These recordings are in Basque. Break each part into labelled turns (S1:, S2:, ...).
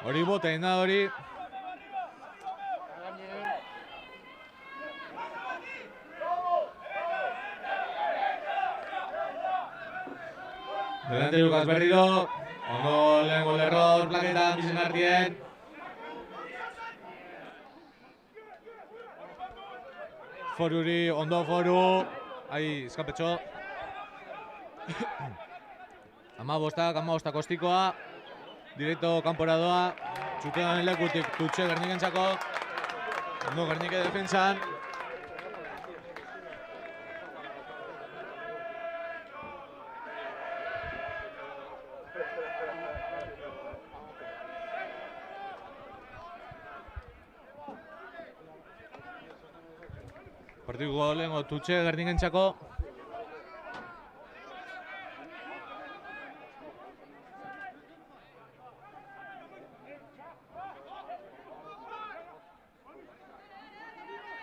S1: Hori bota da hori. Delante Lucas berriro. Ondo lehen gol error, plaketan, bizen artien. Foruri, ondo foru. Ahi, eskapetxo. 15 kostikoa. Directo kanpora doa. Txutean lekutik Tutxe Gernikentzako. Ondo Gernike defensan. Partiko lehenko Tutxe Gernikentzako.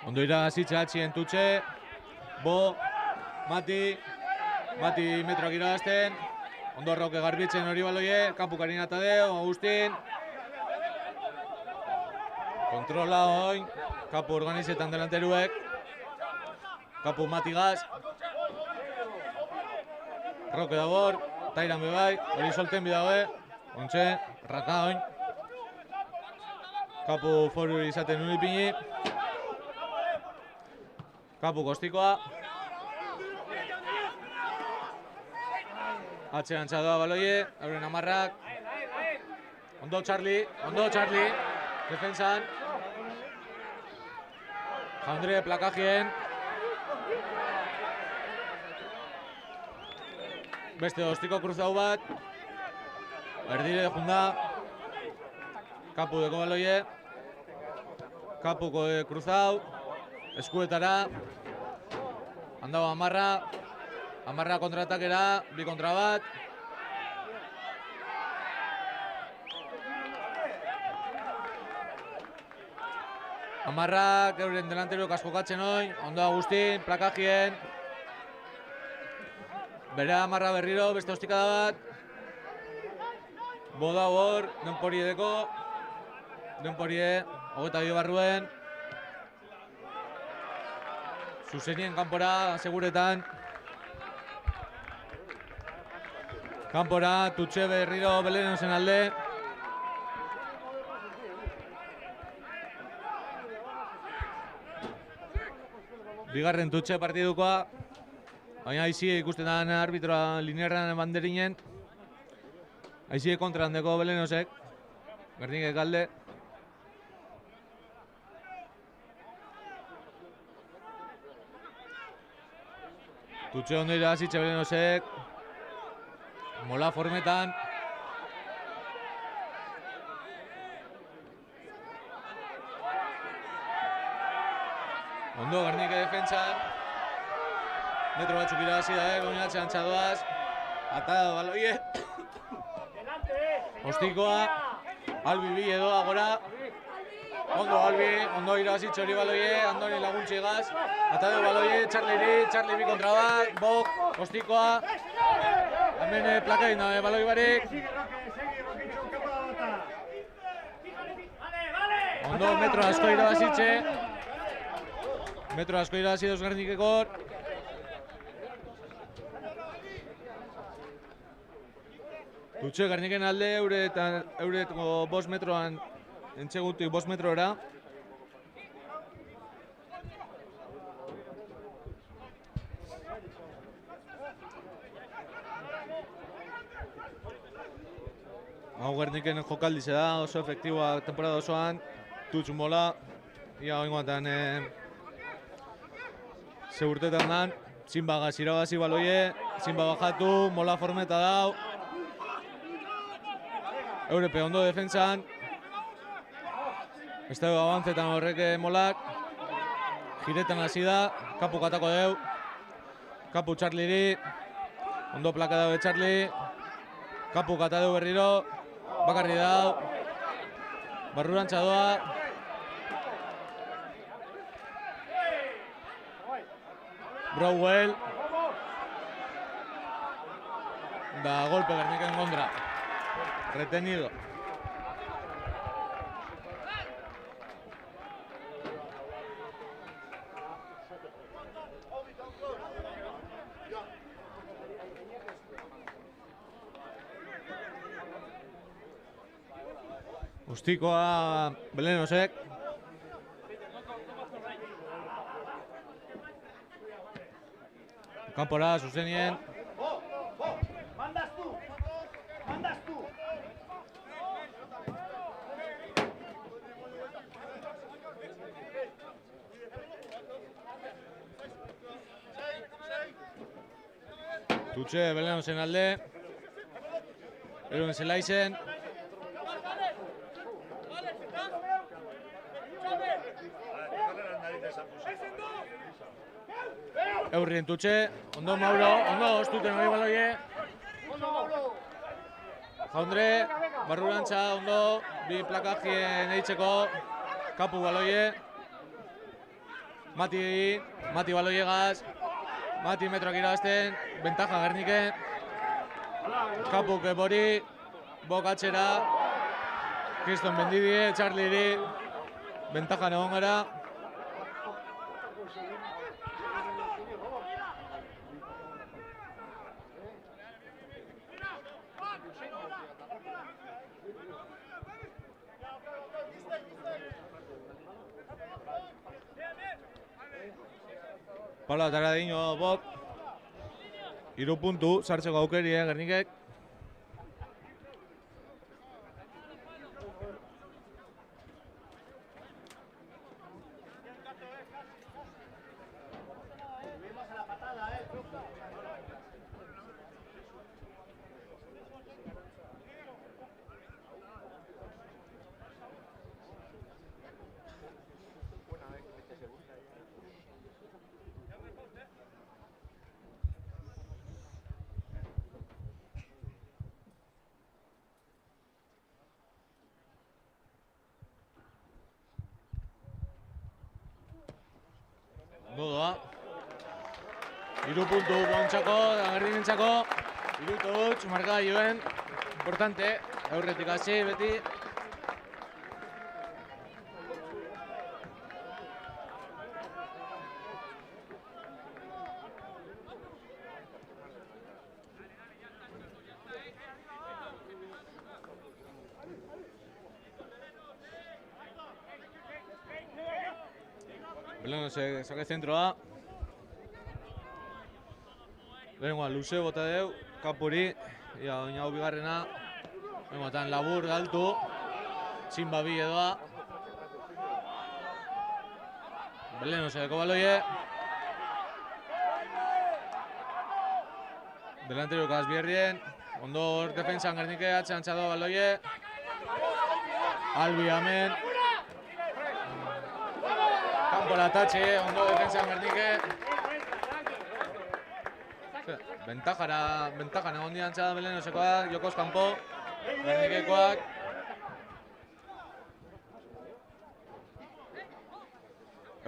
S1: Ondo iragazitza atxien Tutxe. Bo, Mati metroak iragazten. Ondo Roque garbitzen hori baloie. Kampu Karina Tadeo, Agustin. Kontrola oin. Kapu organizetan delanteruek. Kapu Mati Gaz. Roque Dabor. Tairan bebai. Hori solten bidagoe. Ontxe, Raka oin. Kapu foru izaten unipini. Kapu kostikoa. Atxean txadoa baloie, euren amarrak. Ondo Charlie. Defensan. Jaundre plakajien. Beste ostiko kruzau bat. Erdire junda. Kapu deko baloie. Kapuko kruzau. Eskuetara. Handau amarra. Amarra kontratakera. 2 kontra bat. Amarrak euren delanteruek askokatzen hoi. Ondo Agustin, plakajien. Bere amarra berriro, beste ostikada bat. Boda hor, denpori edeko. Denporie, 22 barruen. Zuzenien kanpora, seguretan. Kanpora, Tutxe berriro Belenosen alde. Bigarren Tutxe partidukoa. Baina aizie ikusten da arbitroa linearran banderinen. Aizie kontra handeko Belenosek. Gernikek alde. Tutxe ondo irabazitxe Belenosek. Mola formetan. Ondo Gernike defentsan. Metro batzuk irabazi da, gominatzean txadoaz. Atado baloie. Ostikoa. Albi bi edoa gora. Ondo Albi, ondo irabazitxe hori baloie. Andoni laguntzi egaz. Atado baloie, Charlie bi kontra bat. Bok, ostikoa. Hemen plakain da, baloi barik. Ondo metro asko irabazitxe. Metro asko irabazi dauz Gernikekor. Tutxe Gerniken alde, euretko 5 metroan entxegutik 5 metrora. Hau Gerniken jokaldize da, oso efektiboa temporada osoan. Tutxun bola, ia oingoatan segurtetan dan. Zinbagaz irabazi baloie, Zinba bajatu, mola formeta dau. Eurepe ondo defentsan. Ez dugu abantzetan horrek molak. Jiretan hasi da, Kapu katako deu. Kapu Charlieri. Ondo plaka daue Charlie. Kapu kata deu berriro. Bakarri dau. Barrurantza doa. Browell. Da golpe Gerniken kontra. Retenido. Ustikoa Belenosek. Kanpora, zuzenien. Tutxe Belenosen alde. Eruen Zelaizen. Eurrien Tutxe, ondo Mauro, ondo ostuten hori baloie. Jaundre, barrurantza, ondo, bi plakajien eitzeko, kapu baloie. Mati baloiegaz, Mati metroak irabazten, bentaja Gernike. Kapuk ebori, bokatxera, Kriston Bendidie, Txarliri, bentajan egon gara. Pala tara dino bok. 3 puntu, sartzeko aukeri Gernikek. Godoa. 3 puntu bontsako, Gerdinentzako. 3 huts, marka joen. Importante, aurretik hasi beti. Beleno se saque zentroa. Lehenengoa luze bota deu, kapuri. Ia oinau bigarrena. Lehenengoatan labur galtu. Txinba bi edoa. Beleno se deko baloie. Delanteroko Azbierrien. Ondo hor defensan Gernike, atxean txadoa baloie. Albi amen. Kanpora tatxe, ondo defensan Gernike. Bentajan egon dian txadan Belenosekoak, jokoz kanpo. Gernikekoak.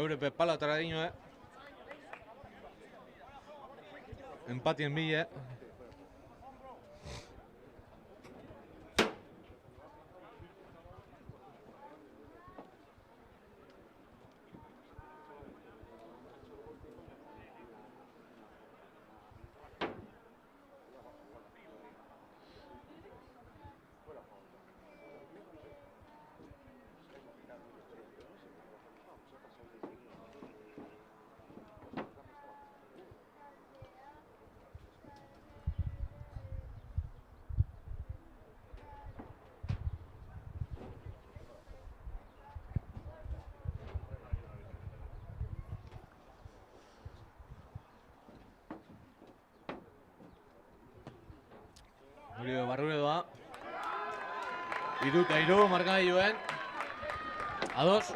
S1: Eurepe pala tara dino, Empatien bile. Hori barrure doa. 3-3 marka joen. Ados.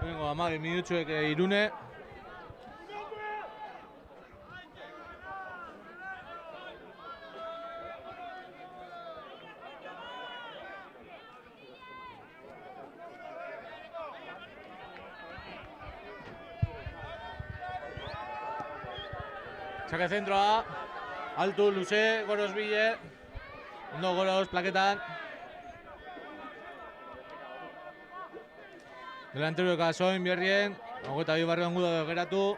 S1: Lehenengo 12 minutxuek Irune. Saque zentroa, altu, luze, goroz bile, ondo goroz plaketan. Delanteroek azoin bierrien, 22 barrio ongudo geratu.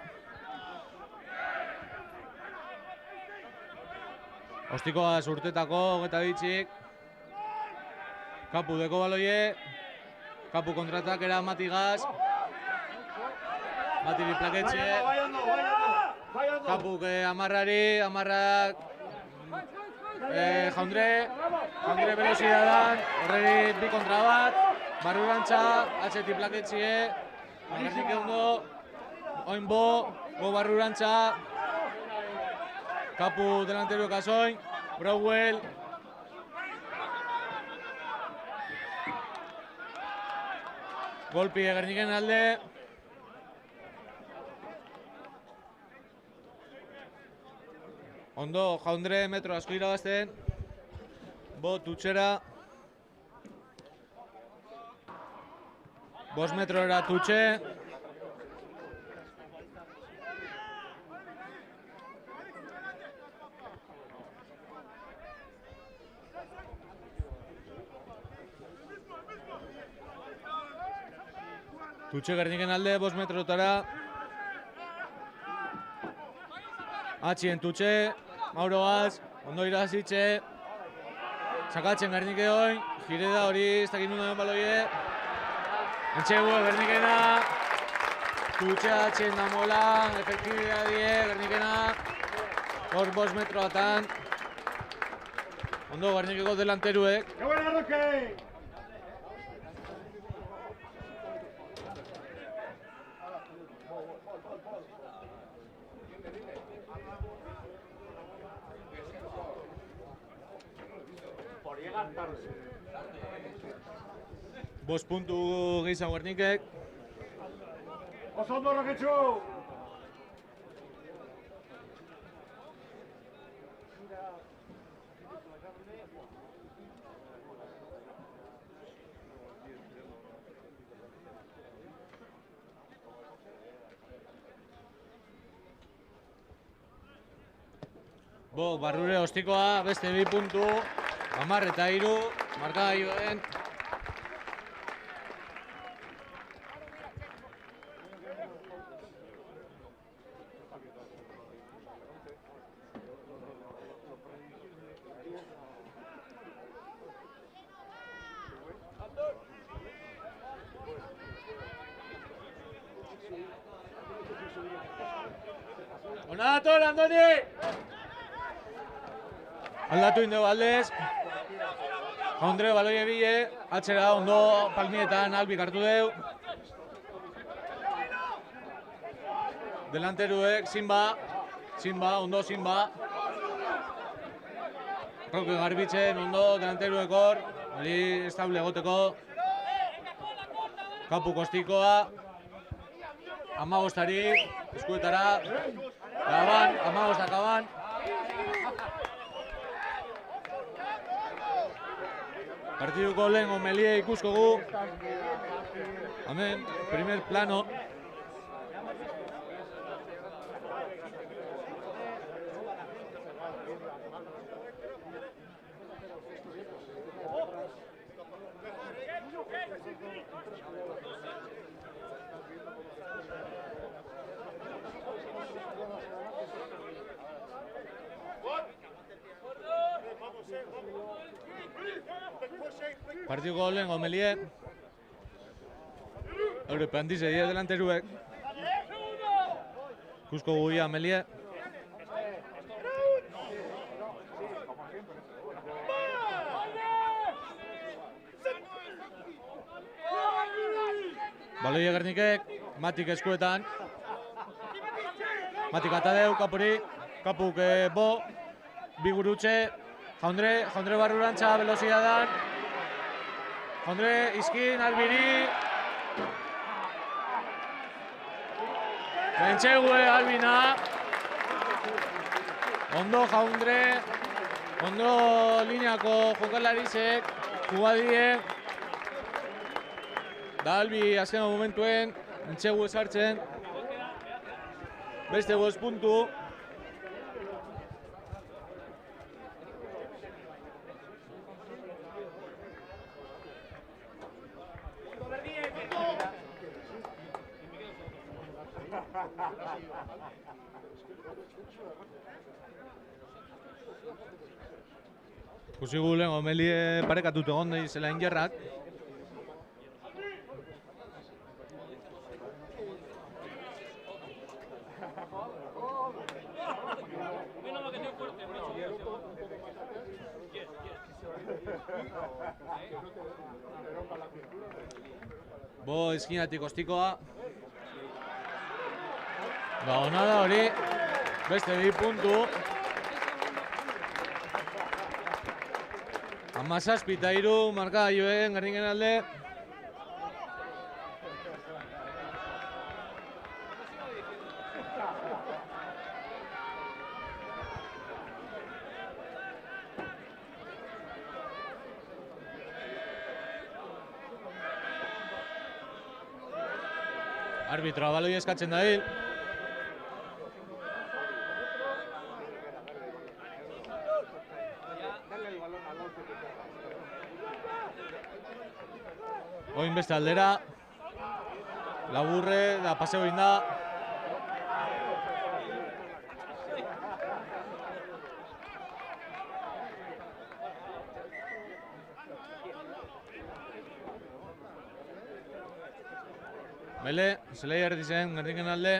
S1: Ostikoa urtetako, 22. Kapu deko baloie. Kapu kontratakera Matigaz. Matiri plaketxe. Kapuk amarrari, amarrak Jaundre velozidadan, horreri bi kontra bat, barrurantza, atxeti plaketxie, agertik ondo, oinbo, go barrurantza, Kapu delanteru kasoin, Brauwell, golpi Gerniken alde, ondo, Jaundre metro asko irabazten, bo tutxera, 5 metrora tutxe, tutxe Gerniken alde, 5 metrotara, atxien tutxe, Mauro Gaz, ondo irabazitxe, sakatzen Gernike oin, jire da hori ez dakit nuen baloie, entxegu Gernikena, tutxe atxien da mola, efektibidadie Gernikena, hor 5 metroatan, ondo Gernikeko delanteruek. Bost puntu gehiago Gernikek.
S2: Oso ondo Roketxu!
S1: Bo, Barrure ostikoa, beste 2 puntu, 10 eta 3, markagailuen. Ona dator, Andoni! Aldatu indego aldez. Jaundre baloie bile, atxera ondo palmietan albik hartu deu. Delanteruek, Simba, ondo Simba. Roque garbitzen, ondo, delanteruek hor. Hori estable egoteko. Kapu kostikoa. 15 eskuetara. Kaban, 15 akaban. Partiduko lehen Omelie ikusko gu. Hemen, primer plano. Partiduko lehen Omelie. Hore, pandize dira delanteruek. Ikusko guia Omelie. Baloie Gernikek, Matik eskuetan. Matik atadeu, Kapuri. Kapuk bo, bi gurutxe. Jaundre barrurantza velozidadan. Jaundre izkin, Albiri. Bentsegue Albina. Ondo Jaundre. Ondo lineako jokalarizek. Jugadie. Da Albi azken momentuen. Bentsegue sartzen. Beste 5 puntu. Kusi gu lehen Melie parekatut egon da izela ingerrak. Bo izkinatik ostikoa. Ba, ona da hori, beste 2 puntu. 17-3 markagailuen Gerniken alde. Arbitra baloi eskatzen da hil. Oin beste aldera. Laburre da paseo egin da. Bele, zelai erdi zen, Gerniken alde.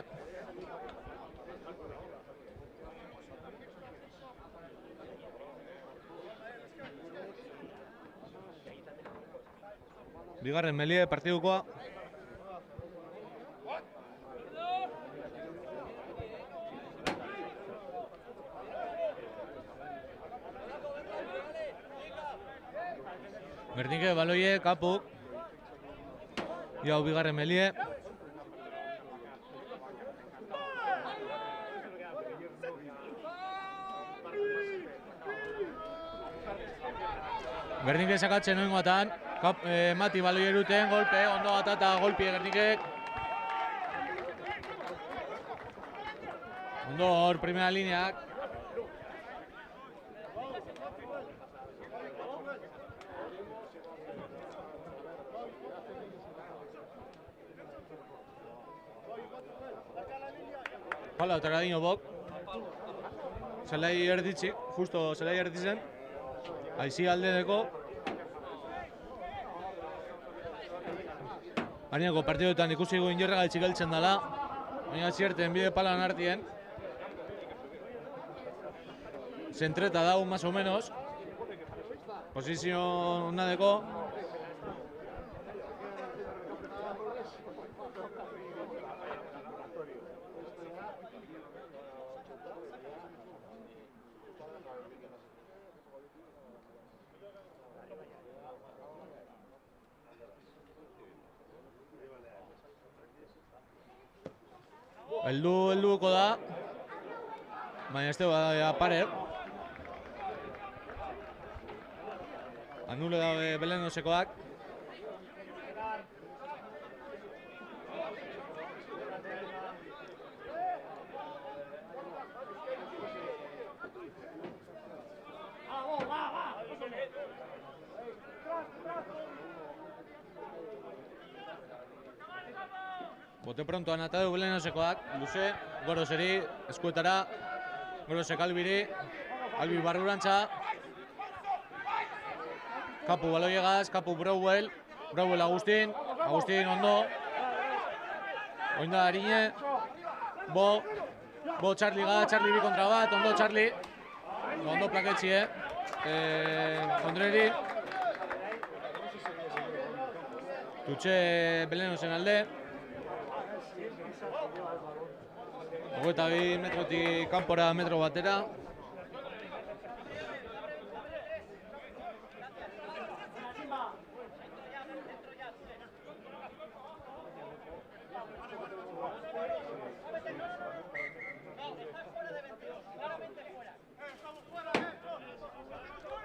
S1: Bigarren Melie partidukoa. Gernike baloie, kapuk. Jau bigarren Melie. Gernike sakatzen oingoatan. Mati baloi eruten, golpe, ondo atata golpie Gernikek. Ondo hor primera lineak. Hala, otara dino bok. Zelai erditzi, justo zelai erditzen. Aizi aldeneko. Gaineko partiduetan ikusi gu injerra galtzik heltzen dela. Baina zierten bide palan hartien. Zentreta dau, más o menos. Posizio onadeko. Helduko da, baina ez da pare. Anule daude Belenosekoak. Bote pronto anatadu Belenosekoak, luze, Goroseri, eskuetara, Gorosek Albiri, Albi barrurantza. Kapu baloiegaz, Kapu Brauel, Brauel Agustin, Agustin ondo. Oinda Arine, Bo Charlie gaz, Charlie bi kontra bat, ondo Charlie. Ondo plaketxie, Kondreri. Tutxe Belenosen alde. 22 metrotik kanpora metro batera.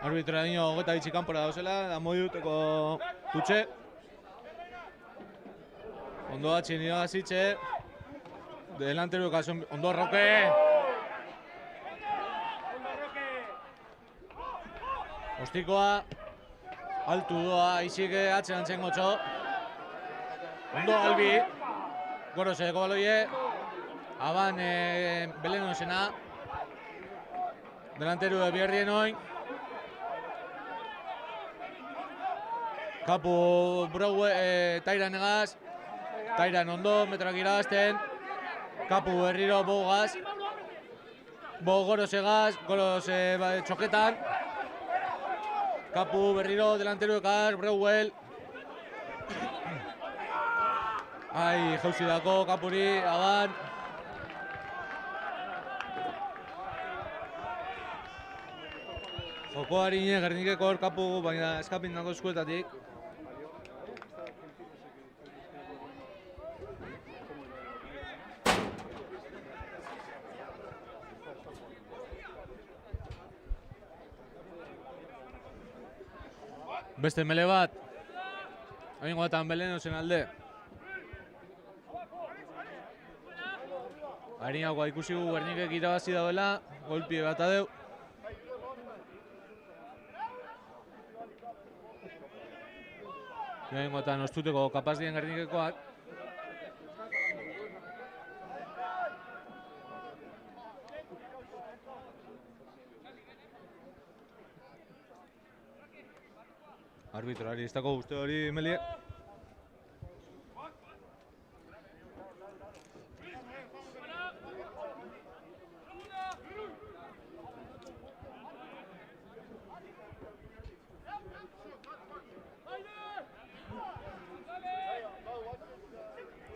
S1: Arbitra dino 22 kanpora dauzela, da modi duteko Tutxe. Ondo atxin nio azitxe. Delantero okasun, ondo Roque! Ostikoa, altu doa, izike atzean zen gotxo. Ondo Albi, Goroseko baloie. Aban Belenosena. Delantero de Bierrien oin. Kapu Tairan egaz. Tairan ondo, metroak irabazten. Kapu berriro bogaz. Goroz egaz, Goroz txoketan. Kapu berriro delantero egaz, Breuel. Ai, jauzi dako, Kapuri, aban. Joko harine, Gernikeko hor Kapu, baina eskapin dago eskuetatik. Beste mele bat. Oingoetan Belenosen alde. Harinakoa ikusi gu Gernikek irabazi dauela, golpie bat adeu. Oingoetan ostuteko kapaz dien Gernikekoak. Arbitrari ez dako guzti hori, Melie.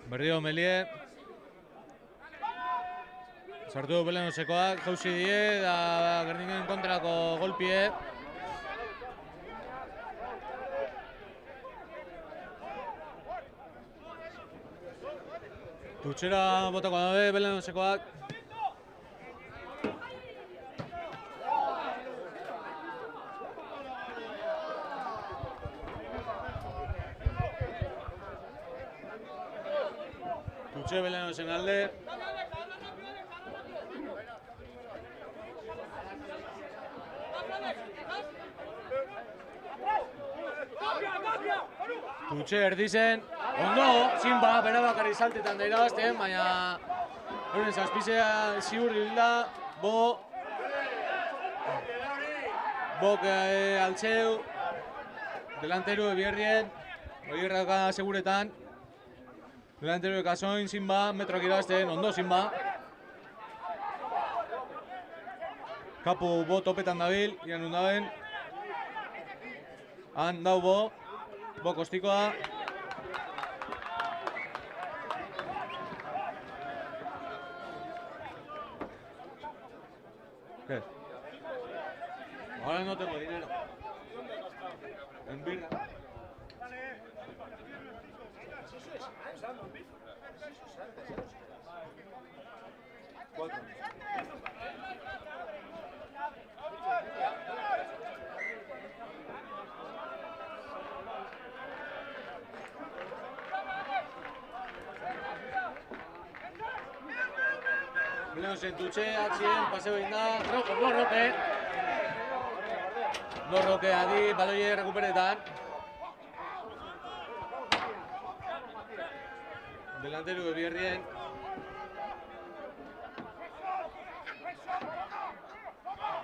S1: Berrio Melie. Sartu Belenosekoak, jauzi die, da Gerniken kontrako golpie. Tutxera botako dabe Belenosekoak. Tutxe Belenosen alde. Tutxe erdizen. Ondo, Simba, bera bakarri saltetan da irabazten, baina euren zazpizea ziur hilda, Bok altzeu, delantero ebierrien, oierraka seguretan, delantero ekasoin, Simba, metroak irabazten, ondo Simba. Kapu Bo topetan dabil, ian undaben. Han dau Bo kostikoa. ¿Qué? Ahora no tengo dinero. En birra. Cuatro. Belenosen Tutxe, atzien, paseo egin da, Norroke adi, baloie rekuperetan. Delantero ebierrien.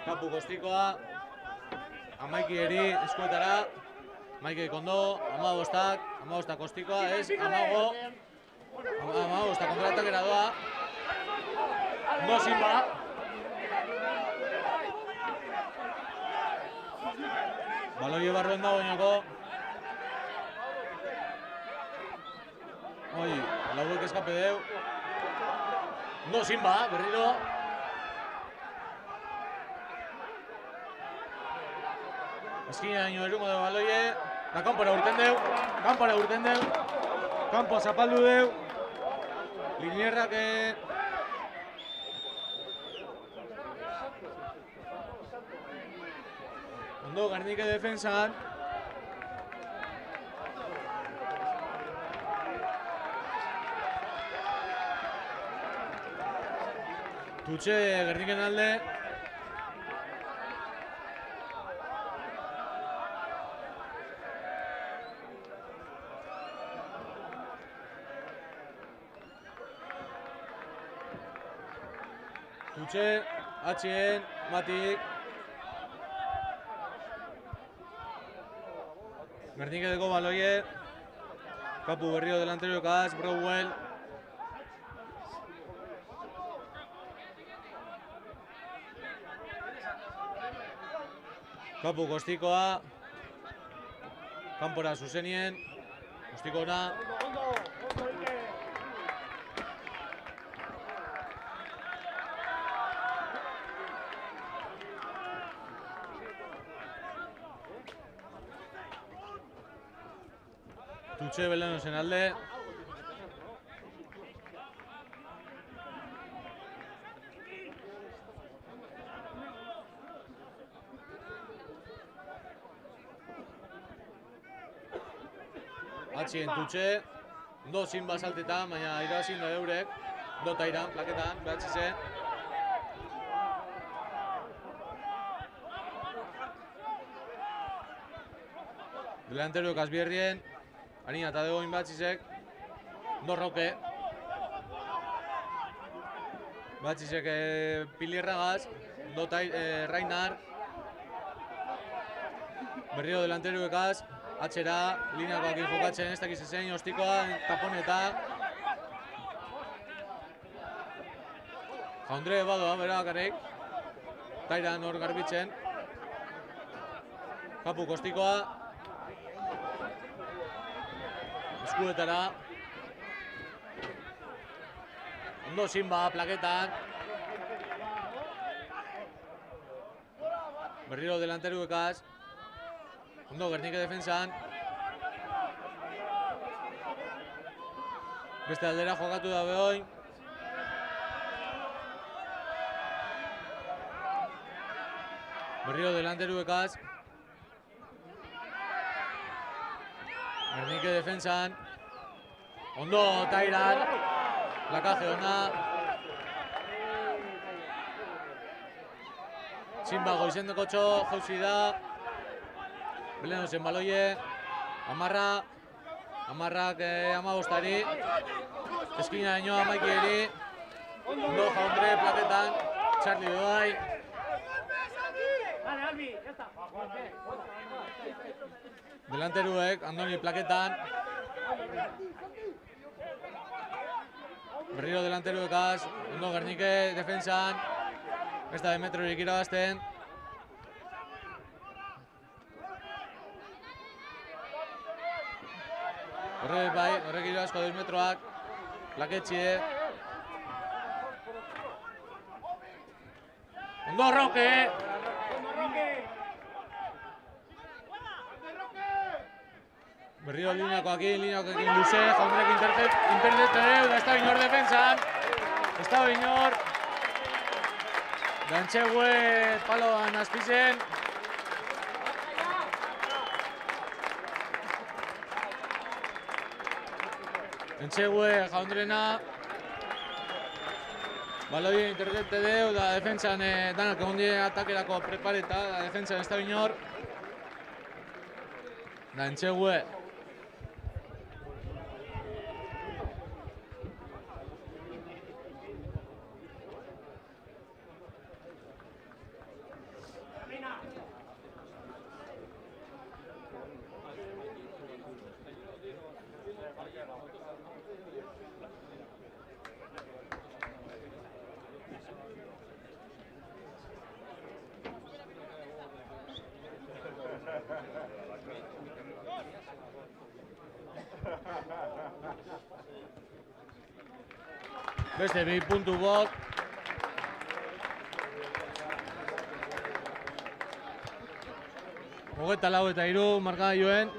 S1: Kapu kostikoa. Amaiki eri eskuetara. Maike kondo, amabostak kostikoa, ez, amabostak kontratak eradoa. Ondo Simba. Baloie barruen dago oinako. Lauek eskape deu. Ondo Simba, berriro. Eskina daño erungo de baloie. Da kanpora urten deu. Kampoa zapaldu deu. Linierrak ondo Gernike defensan. Tutxe Gerniken alde. Tutxe, atxien, matik. Gernikedeko baloie. Kapu berriro delantero ekaz, Browell. Kapu Kostikoa. Kanpora zuzenien. Kostikona. Tutxe Belenosen alde. Atxien Tutxe. Ondo zinba saltetan, baina irabazin da eurek. Ondo tairan, plaketan, behatzize. Delanteroek Azbierrien. Arina eta degoin Batzizek. Ondo Roke. Batzizek Pilierragaz. Ondo Rainar. Berriro delanteroekaz. Atxera, lineakoakin jokatzen, ez dakiz ezein, Ostikoa, taponeta. Jaundre badoa, bera bakarrik. Tairan hor garbitzen. Kapu Kostikoa. Eskuetara. Ondo zinba, plaketan. Berriro delanteruekaz. Ondo Gernike defensan. Beste aldera jokatu da behoin. Berriro delanteruekaz. Gernike defensan. Ondo Tairan. Lakaje ona. Zinba goizendeko txo, jauzi da. Belenosen baloie. Amarra. Amarrak amabostari. Eskina daño amaikieri. Ondo Jaundre plaketan. Charlie Doai. Delanteruek, Andoni plaketan. Berriro delanteruekaz. Ondo Gernike defensan. Ez da Demetrorik irabazten. Horrek irabazko 2 metroak. Plaketxie. Ondo Roke. Berriro lineakoakin luze. Jaundrek interceptadeu, da ez da binor defensan. Ez da binor. Dantxegue paloan azpizen. Dantxegue Jaundrena. Baloi interceptadeu, da defensan danak egon die atakerako prepareta, da defensan ez da binor. Dantxegue. Beste 2 puntu bot. Hogeta lau eta 3 marka joen.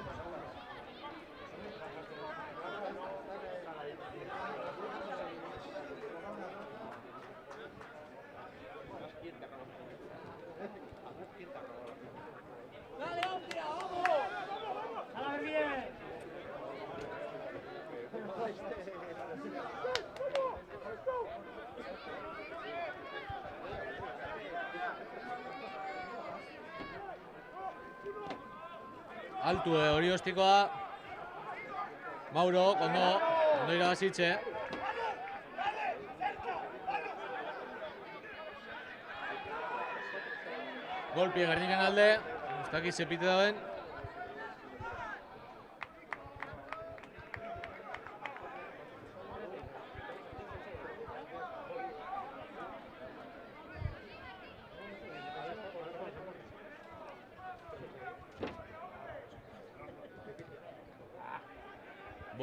S1: Altu hori Ostikoa. Mauro, ondo irabazitxe. Golpien Gerniken alde. Ez dakiz zepite dauen.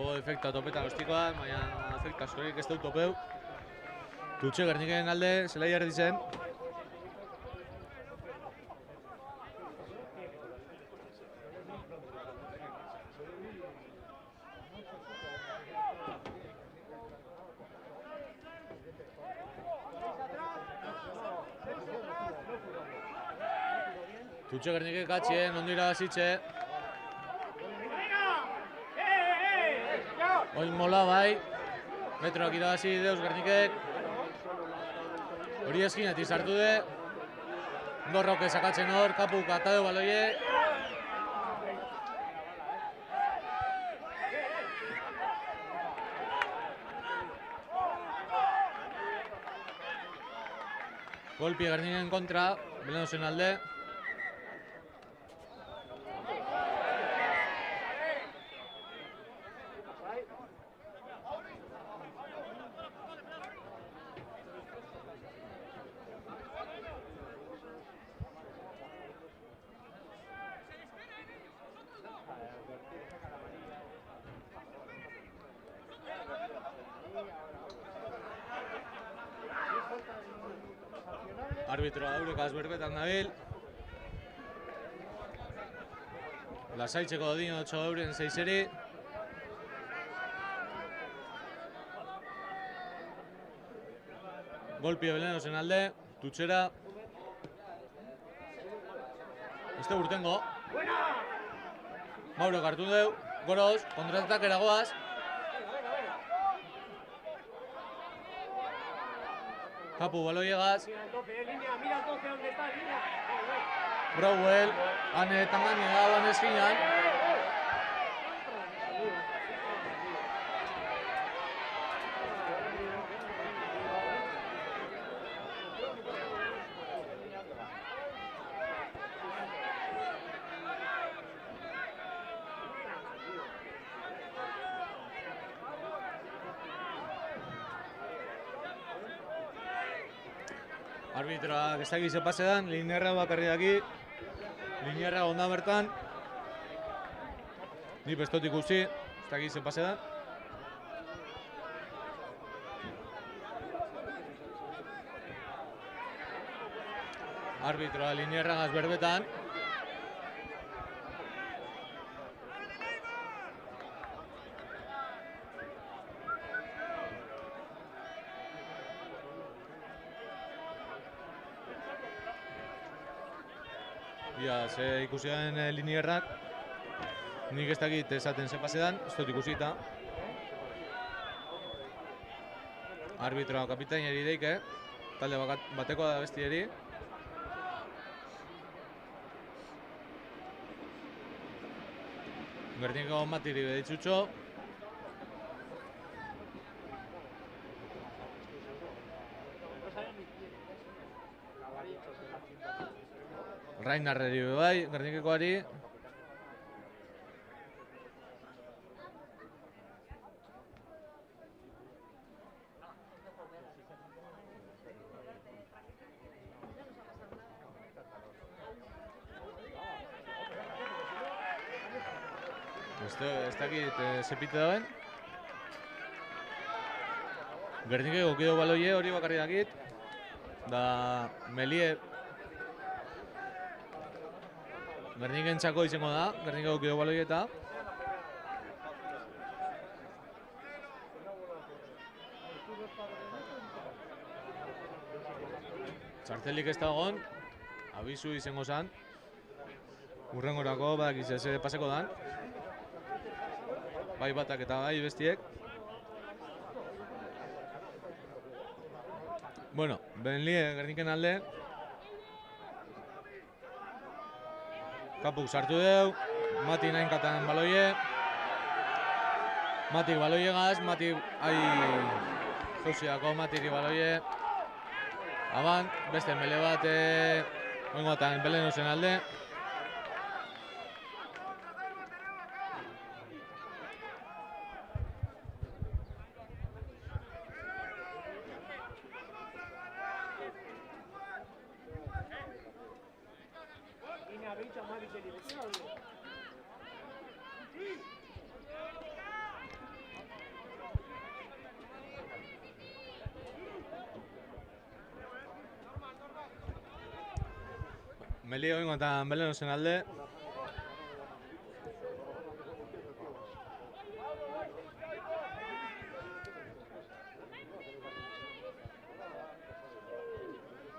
S1: Bogo efektua topetan ostikoa, baina efekt askorik ez dut topeu. Tutxe Gerniken alde, zelai erdi zen. Tutxe Gernikek katxien, ondo irabazitxe. Oin mola bai, metroak irabazi deuz Gernikek. Hori eskinetik sartu de. Ondo Roke sakatzen hor, Kapuk atadeu baloie. Golpi Gerniken kontra, Belenosen alde. Arbitroa Eurekaz berbetan dabil. Lasaitzeko Dino 8 euren 6-eri. Golpi Belenosen alde, Tutxera. Este urtengo. Mauro hartu deu, Goroz, kontratak eragoaz. Kapu baloiegaz. Brauel, ane tangani dagoen eskinan. Arbitroak ez dakiz epase dan, Linerra bakarri daki. Linerra onda bertan. Ni pestot ikusi, ez dakiz epase dan. Arbitroa Linerragaz berbetan. Ja, ze ikusi den Linierrak. Nik ez dakit esaten ze pasedan, ez dut ikusita. Arbitroa kapitainari deike, talde bateko da bestieri. Gernikeko matiri beditxutxo. Rainarreri bai, Gernikekoari. Ez dakit zepite dauen. Gernikeko kido baloie hori bakarri dakit. Da Melie Gerniken txako izango da, Gernikeko kido baloie eta. Txartelik ez dagoen, abizu izango zen. Urrengorako badakiz ez paseko dan. Bai batak eta bai bestiek. Bueno, Benlie Gerniken alde. Kapuk sartu deu, Mati nahinkatan baloie. Matik baloie gaz, Mati jauziako Matiri baloie. Aban, beste mele bat oingotan Belenosen alde. Melio ingo eta Belenosen alde.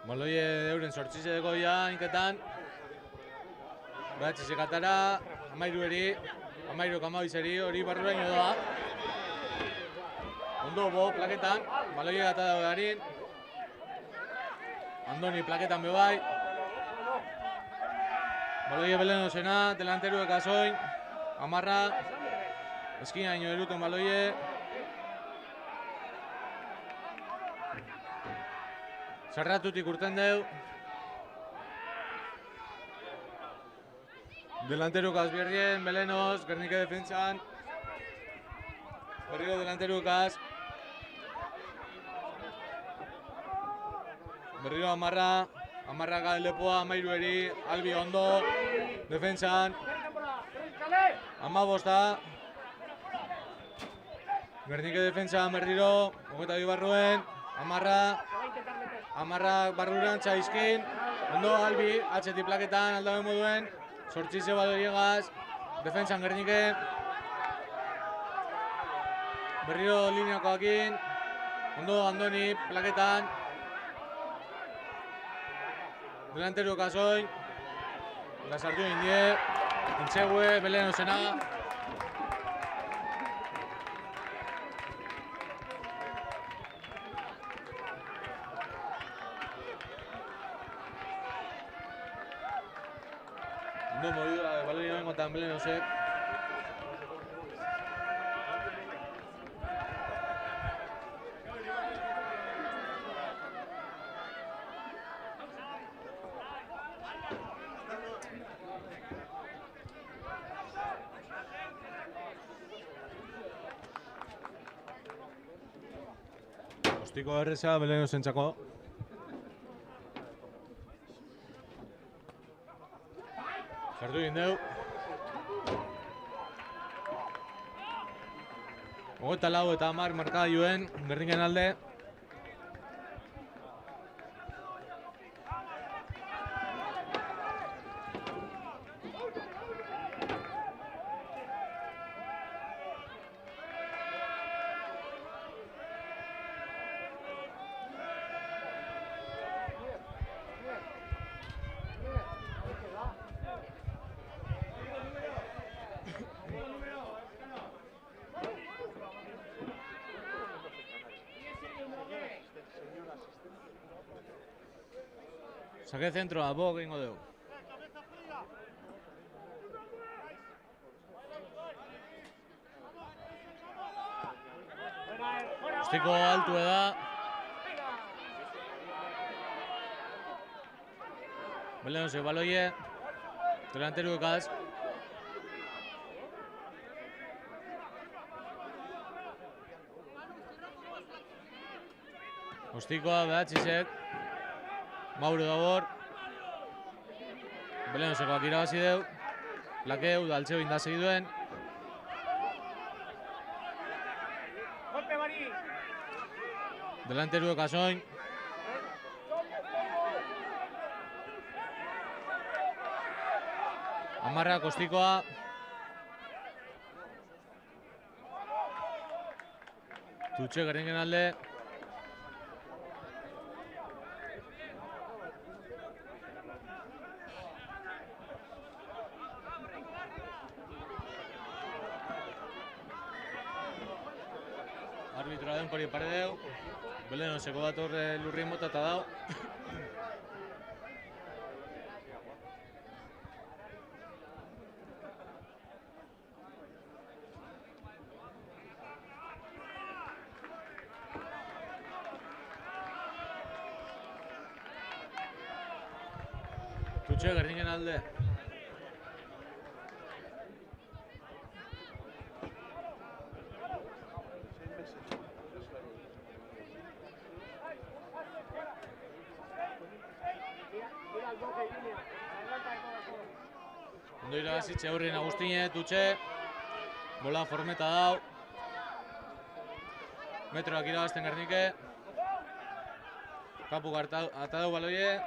S1: Baloie euren sortzize deko ja inketan. Behatxizek atara, amairueri, amairuk amabizeri hori barruraino da. Ondo bo plaketan, baloie gata dago darin. Andoni plaketan bebai. Baloie Belenosena, delanteruek azoin. Amarra, eskina ino eruten baloie. Sarratutik urten deu. Delanteruk azbierrien, Belenos, Gernike defentsan. Berriro delanteruk az. Berriro Amarra. Amarra lepoa, amairueri, Albi ondo. Defentsan. Amabosta. Gernike defentsan berriro. Ogeta bibarruen. Amarra. Amarrak barrurantza izkin. Ondo Albi, atxeti plaketan aldabe moduen. Sortzize Baloiegaz. Defentsan Gernike. Berriro lineakoakin. Ondo Andoni plaketan. Delanteru kasoin. Lasartu indie. Intxegue, Belenosena. Ondo modu Baloia bengo eta Belenosek. Ostiko erreza Belenosentzako. Sartu egin deu. Ogeta lau eta 10 markagailuen Gerniken alde. Saque centroa, bo egingo dugu. Ostiko altu da. Belenosek baloie. Delanteruek az. Ostikoa behatxizek. Mauro dabor. Belenosekoak irabazi deu. Plakeu, daltzeo inda segiduen. Delanteruek asoin. Amarra Kostikoa. Tutxe Gerniken alde. Arbitra denpori pare deu. Belenoseko bat horre lurrien botata dau. Tutxe Gerniken alde. Ondo irabazitxe aurrien Agustine, Tutxe. Bola formeta dau. Metroak irabazten Gernike. Kapuk atadau baloie.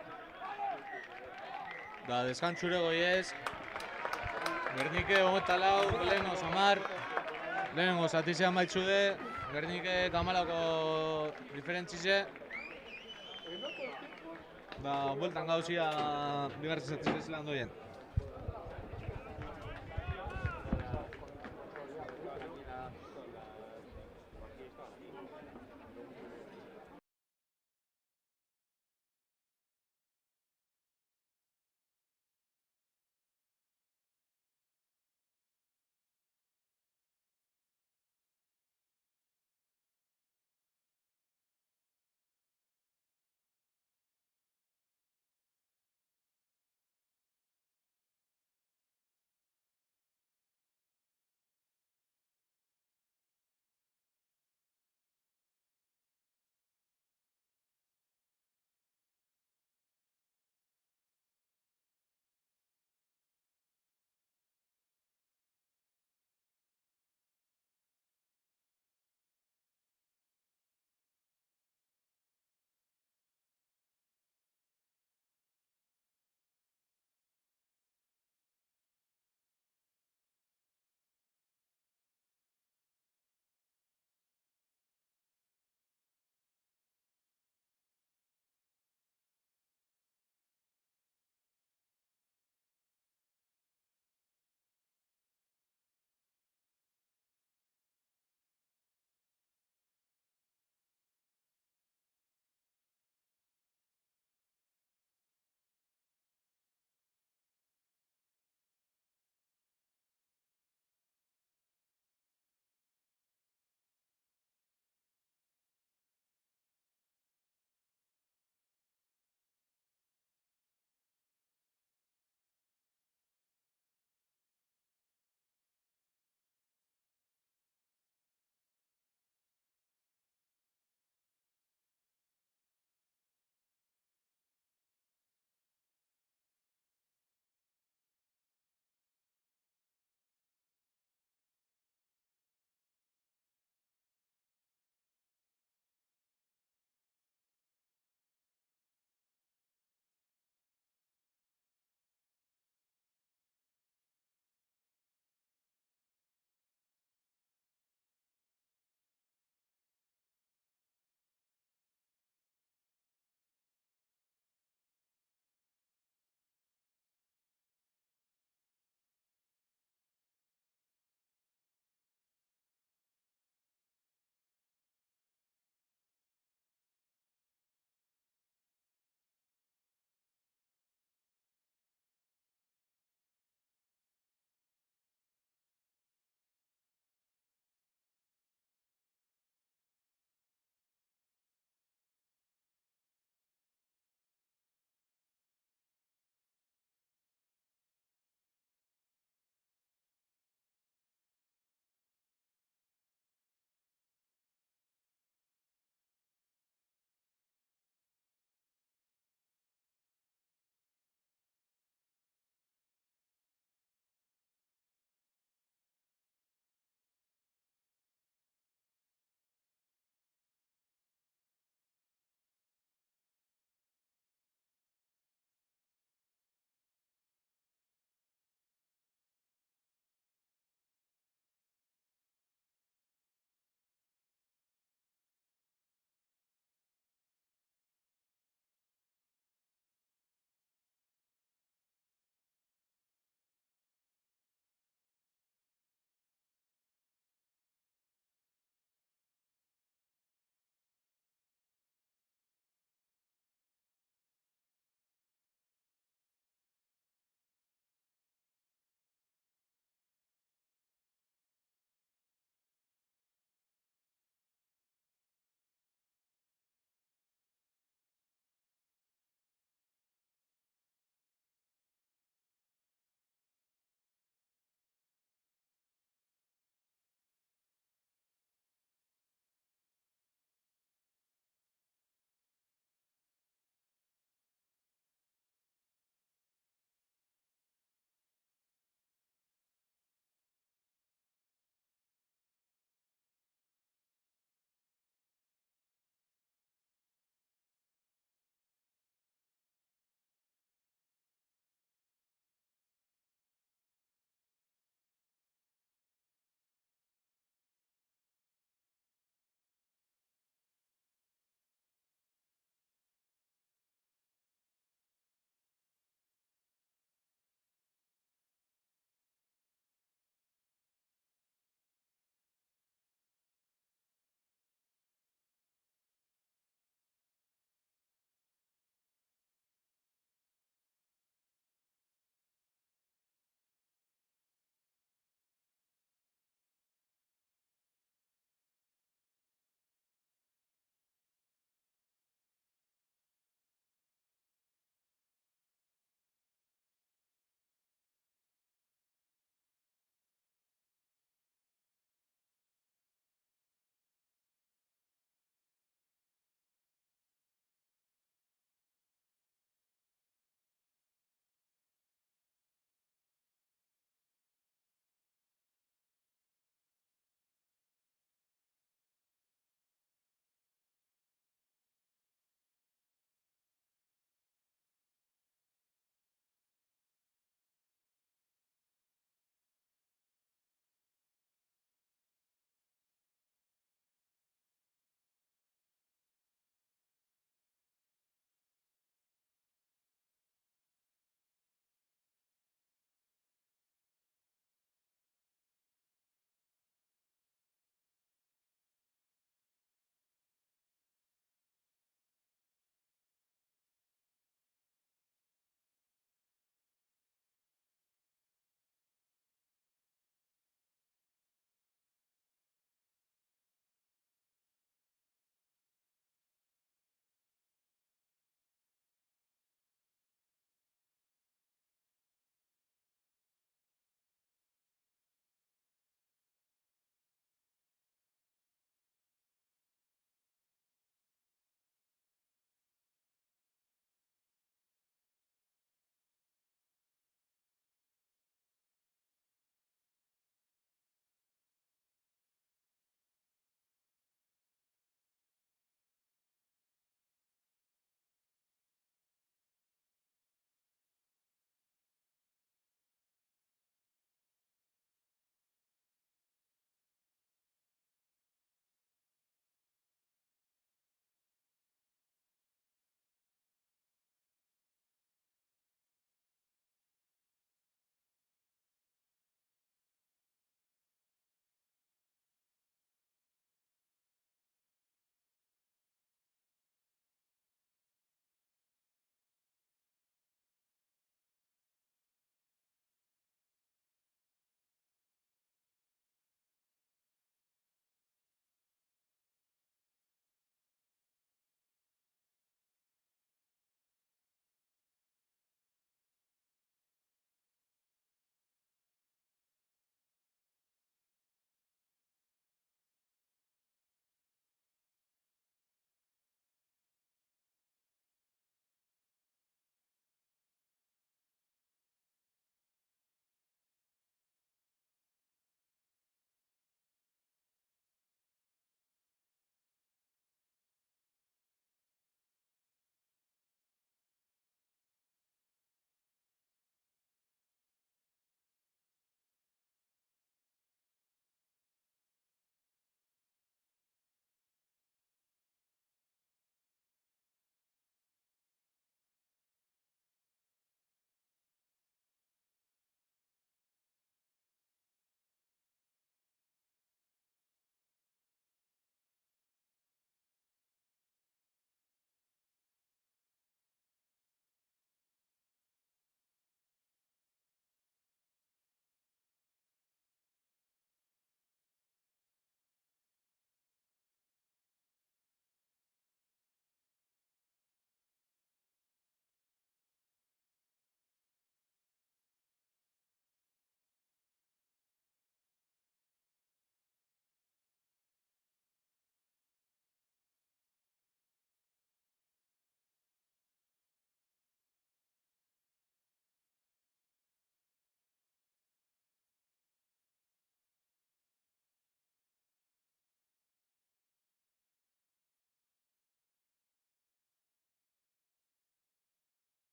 S1: Da, deskantzure goiez. Gernike 24, lehenengo 10. Lehenengo zatizea maitzu de. Gernike 14ko diferentzize. Da, bueltan gauzia bigarren zatizea zelan doien.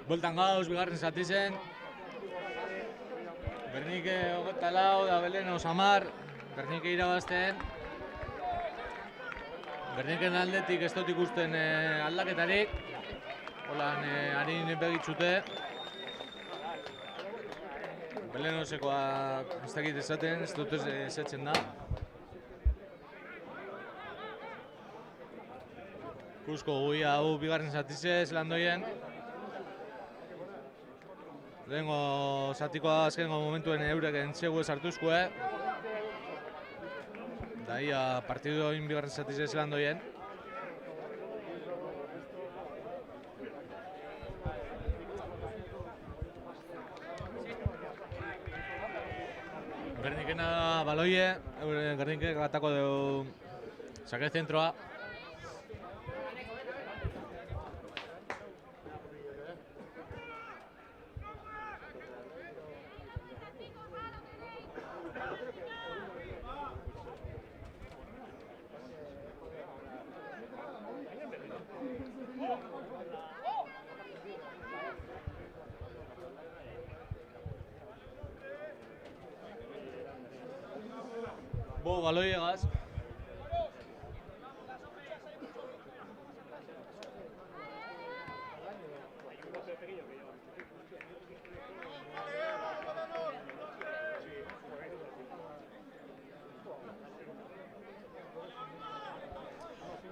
S1: Bueltan gauz, bigarren zati zen. Bernike 24 da Beleno 10, Bernike irabazten. Berniken aldetik ez dut ikusten aldaketarik. Holan harin begitzute. Belenosekoak ez dakit esaten, ez dut esatzen da. Ikusko guia hau bigarren zatize zelandoien. Lehengo zatikoa azkengo momentuen eurek entzegu sartuzkoe. Da ia partidu hori bigarren zatize zelandoien. Gernikena baloie, Gernikek atako dugu sake zentroa. Bo, baloiegaz.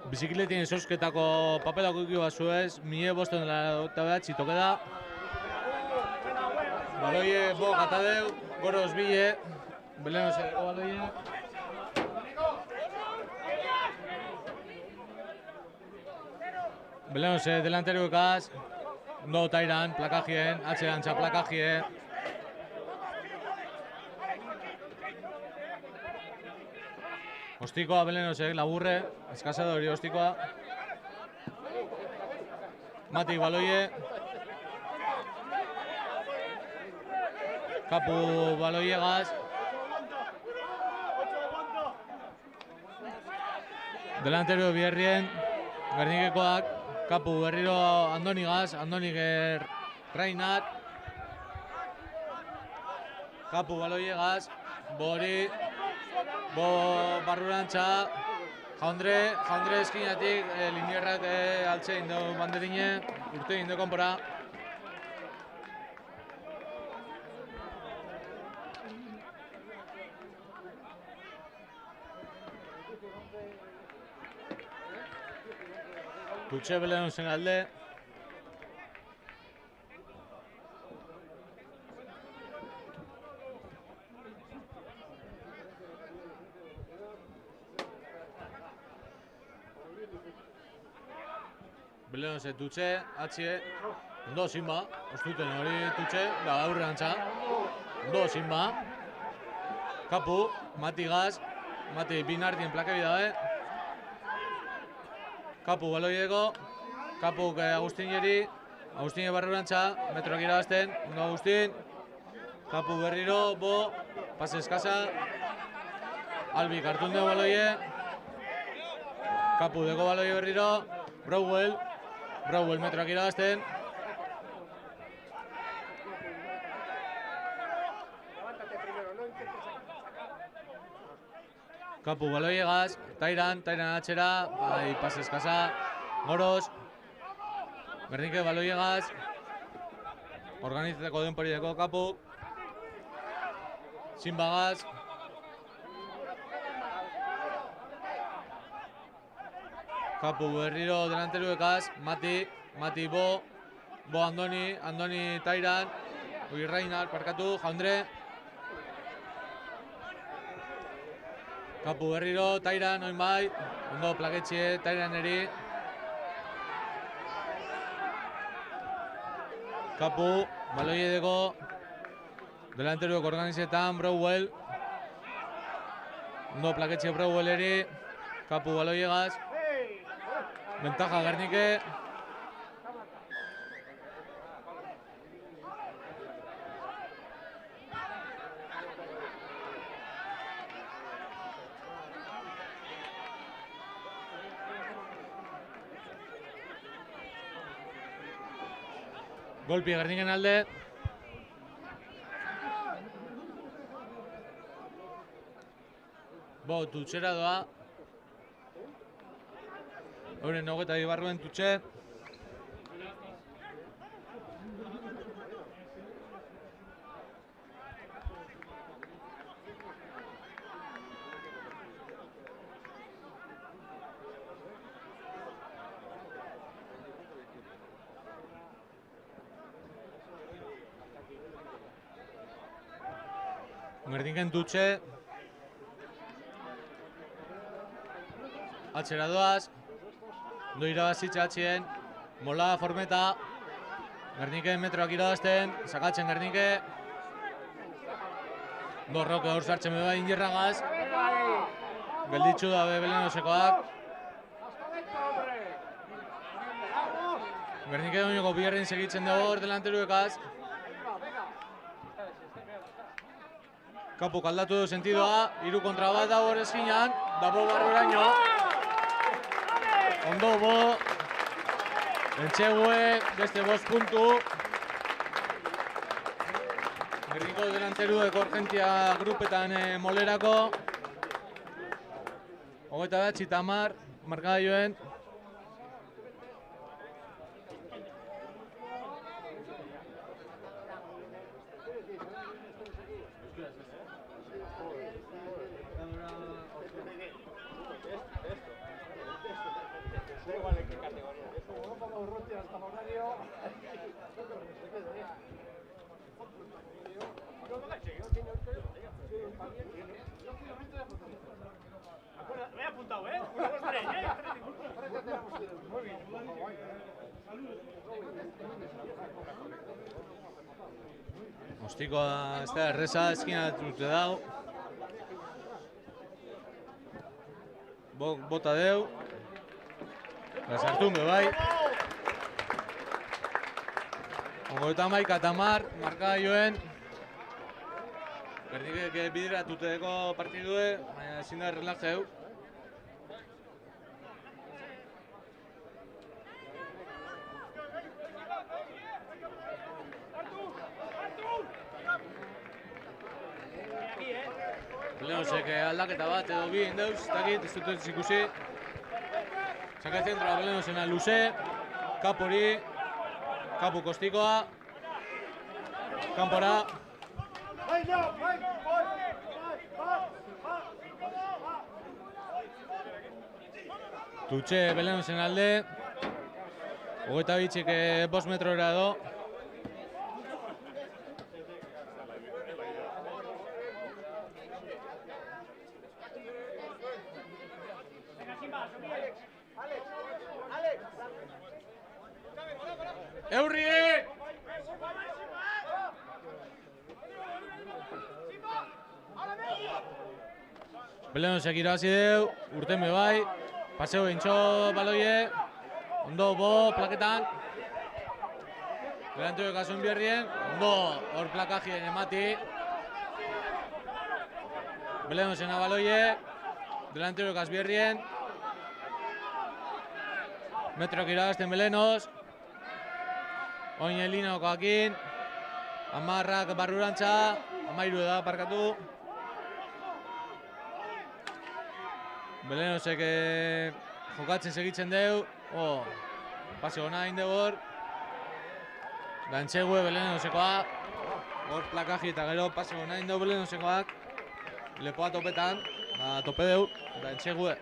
S1: Bizikletien esosketako papelako ikuki bat zuez, 1589 toke da. Baloie bo gatadeu, goroz bile, Belenozeko baloie. Belenose delanteroekaz, ondo tairan, plakajien, atxerantza plakajie. Ostikoa Belenosek, laburre, eskasadori ostikoa. Matik baloie. Kapu baloiegaz. Delantero Bierrien, Gernikekoak. Kapu berriro Andonigaz, Andoniger Reinat. Kapu baloiegaz, Bori, Bo barrurantza, Jaundre eskinatik linierrak altze indo banderine, urte indo konpora. Tutxe Belenosen alde. Belenose tutxe, atxie, ondo zinba, ostuten hori tutxe, da aurrerantza, ondo zinba. Kapu, Mati Gaz, Mati Binardien plakebi dabe. Kapu baloieko, Kapuk Agustineri, Agustine barrurantza, metroak irabazten, ondo Agustin. Kapu berriro, Bo, pase eskasa. Albi kartun dugu baloie. Kapu deko baloie berriro, Brauwell metroak irabazten. Kapu baloiegaz, Tairan atxera, bai, pase eskasa, Goroz. Bernike baloiegaz, organizatzeko denporideko Kapu. Zinbagaz. Kapu berriro delanteruekaz, Mati Bo Andoni Tairan, Reinald parkatu, Jaundre. Kapu berriro, Tairan, oin bai, ondo plaketxie, Tairaneri. Kapu, baloie deko, delanteruek organizetan, Brauwell. Ondo plaketxie Brauwelleri, Kapu baloiegaz. Ventaja Gernike. Golpi Gerniken alde. Tutxera doa. Euren 22 barruen tutxe. Gerniken tutxe. Atxera doaz. Ondo irabazitxe atxien. Mola formeta. Gerniken metroak irabazten. Sakatzen Gernike. Roke hor sartzen beba injerragaz. Gelditxu dabe Belenosekoak. Gernike doinoko biherrin segitzen dugu hor delanteruekaz. Kapuk aldatu du sentidoa. 3 kontra bat dago hor eskinan. Dabo barruraino. Ondo bo. Entxegue beste 5 puntu. Gerniko delanterueko urgentia grupetan molerako. 29-10 markagailuen.
S3: Me he apuntado, ¿eh? 1, 2, 3, Muy bien.
S1: Ostikoa ez da erreza, eskina dute dau. Bota deu. Gazartun bebai. Ongoetan maik atamar, marka joen. Gernikek bideratuteko partidue, baina ezin da relajeu. Belenosek aldaketa bat edo bi indeuz, ez dakit, ez dut ez ikusi. Saka zentroa Belenosena luze, kapori, kapu kostikoa, kanpora. Tutxe Belenosen alde, 22 5 metrora edo. Eurri! Belenosek irabazi deu, urten bebai. Paseo bintxo baloie. Ondo bo plaketan. Delantuek azun biherrien. Ondo hor plakajien emati. Belenosena baloie. Delantuek azbiherrien. Metroak irabazten Belenos. Oin elinokoakin. 10 barrurantza. 13 da parkatu. Belenosek jokatzen segitzen deu. Pase hona hain deu hor. Gantxegue Belenosekoa. Hor plakaji eta gero pase hona hain deu Belenosekoak. Lepoa topetan. Tope deu. Gantxegue.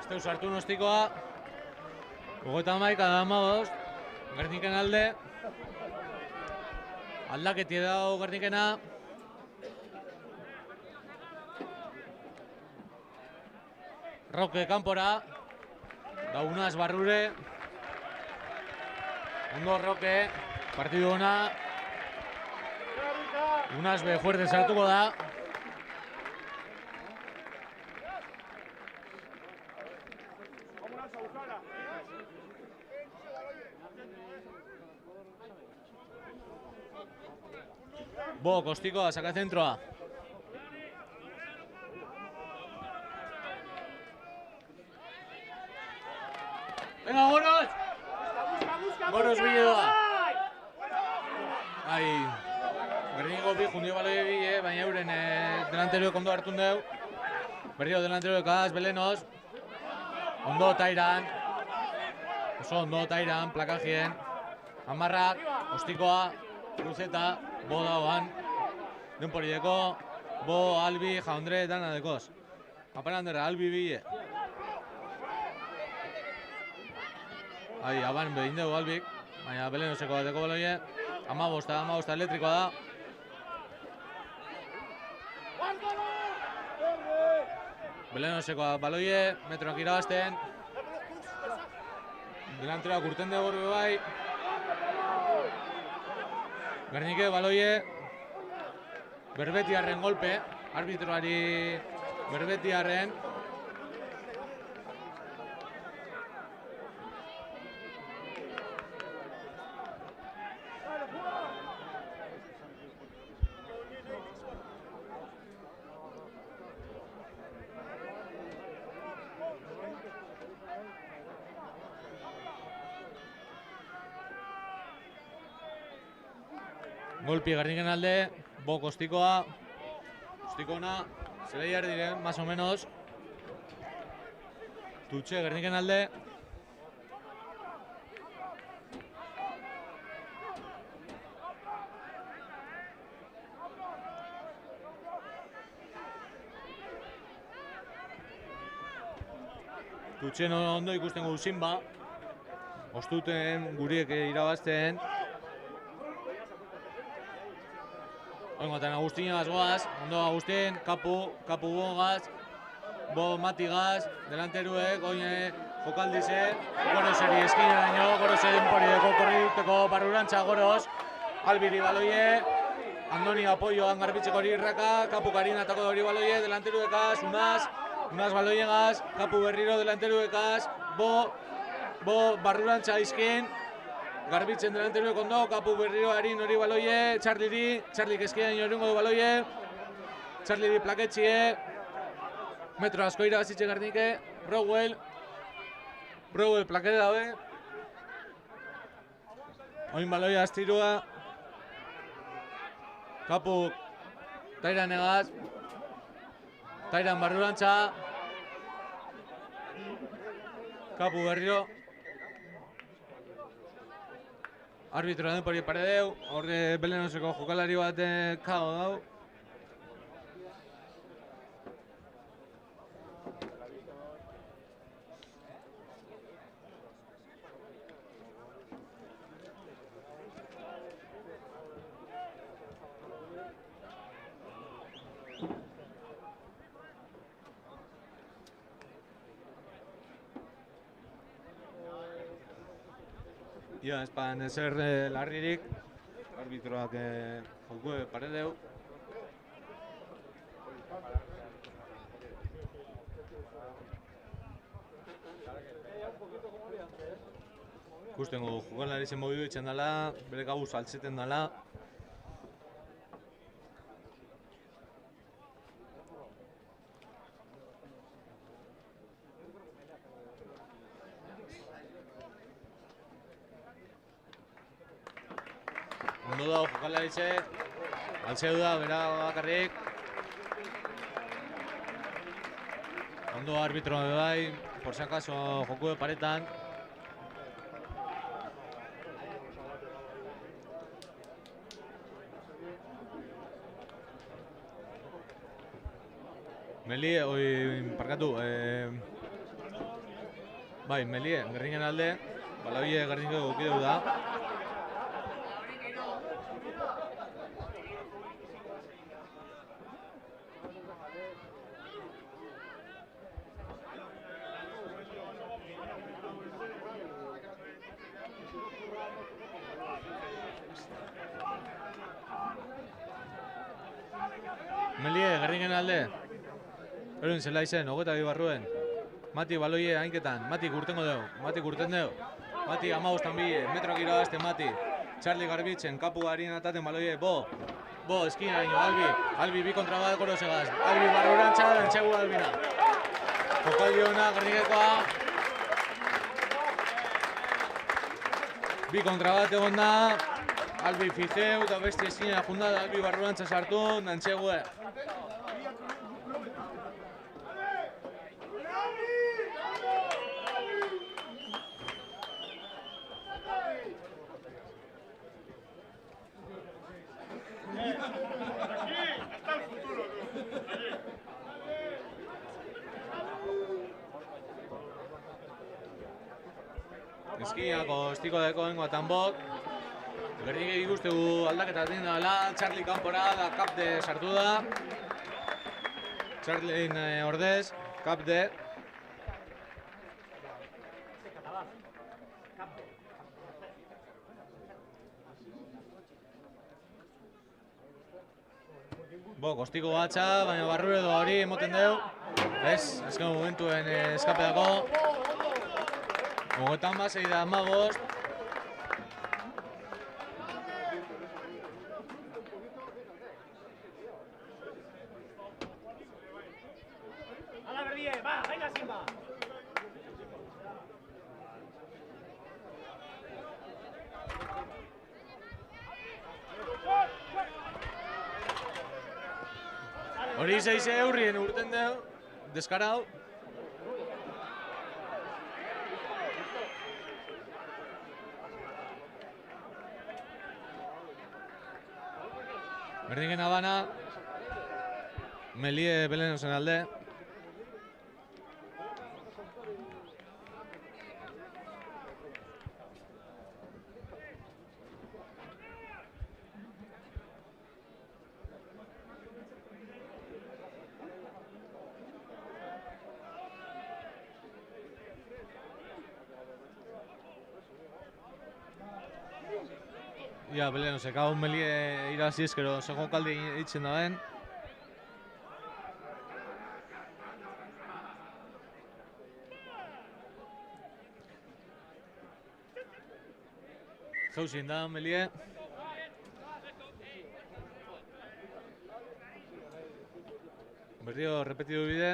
S1: Esteu sartu nostikoa. 31-15, Gerniken alde. Aldaketi dago Gernikena. Roque kanpora. Daunaz barrure. Ondo Roque. Partidu ona. Unaz be fuerte sartuko da. Bo, Kostikoa, saka zentroa. Venga, Goros! Goros bideoa. Ai, Berdingo bi jundio baloi bile, baina euren delanteroek ondo hartun deu. Berrio delanteroekaz, Belenos. Ondo Tairan. Oso ondo Tairan, plakajien. Amarrak, Kostikoa, Cruzeta. Bo dagoan, denporideko, Bo, Albi, Jaundre, dana dekoz. Aparandera, Albi bile. Aban behin dugu Albik, baina Belenoseko bateko baloie. 15 elektrikoa da. Belenoseko baloie, metroak irabazten. Delanteroak urten dugu horbe bai. Gernike baloie, Berbetiarren golpe, arbitroari Berbetiarren. Golpi Gerniken alde, Bo Kostikoa, Kostikona, zeleiar diren, más o menos. Tutxe Gerniken alde. Tutxe ondo ikusten gu Simba. Ostuten guriek irabazten. Oingotan Agustinagaz goaz, ondo Agustin, Kapu bogaz, Bo Matigaz, delanteruek, oine jokaldize, Goroseri eskineraino, Goroseri enporideko korriduteko barrurantza Goros, Albiri baloie, Andoni apoioan garbitzeko hori irraka, Kapu karinatako hori baloie, delanteruekaz, Unaz baloiegaz, Kapu berriro delanteruekaz, Bo barrurantza izkin, garbitzen delanteruek ondo, Kapu berriro harin hori baloie, Txarlik eskian jorungo du baloie, Txarliri plaketxie, metro asko irabazitxe Gernike, Rowell plakete dabe, oin baloie astirua, Kapu Tairan egaz, Tairan barrurantza, Kapu berriro, arbitro den pori paredeu, horre Belenoseko jokalari bat kago dau. Ja, espan ezer larririk, arbitroak joko paredeu. Ikusten gu jokalari zen mobidu itzen dela, bere gabuz altzeten dela. Ondo dago jokalaritze, altzeu da, bera bakarrik. Ondo arbitro bai, por si acaso joku paretan. Meli, parkatu, Bai, Melie, Gerringen alde, Balabie Gerringo gukideu da. Melie, Gerringen alde. Euren zela izen, 22 barruen. Mati baloie hainketan, Mati urtengo deu, Mati urten deu. Mati 15 bi, metroak irabazten Mati. Charlie Garbitzen, kapu harien ataten baloie, bo, eskina ino, Albi bi kontra bat goro segaz. Albi barrurantza, dantxegu Albina. Jokaldi hona, Gerringekoa. Bi kontra bat egon da, Albi fijeu eta besti eskina junda, Albi barrurantza sartu, dantxegue. Eskiako estiko dekoen guatan bok. Gerringe ikustegu aldaketa den dela, Charlie kanpora da Kapde sartu da. Charlie ordez, Kapde. Bo, kostiko batxa, baina barrure edo hori emoten deu. Ez, azken momentuen eskapeako. Mogetan basei da 15.
S3: Ala berdie, ba, gaina Simba.
S1: Hori 6 eurrien urten deu, deskarau. Gerringen abana, Melie Belenosen alde. Ja, Belenosek hau Melie irabazi ezkero segon kaldi hitzen da ben. Jauzin da Melie. Berrio repetidu bide.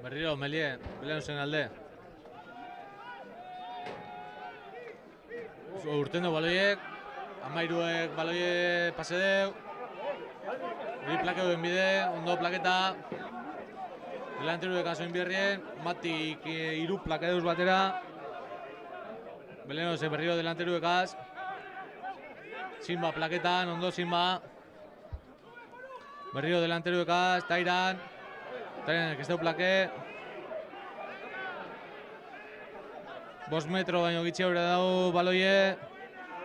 S1: Berriro, Melie, Belenosen alde. Urten du baloiek, 13 baloie pase deu. Hori plake duen bide, ondo plaketa. Delanteruek asoin bierrien, Matik 3 plake deuz batera. Belenose berriro delanteruek az. Simba plaketan, ondo Simba. Berriro delanteruek az, Tairan. Tairan ez deu plake. 5 metro baino gitxi aurre dau baloie.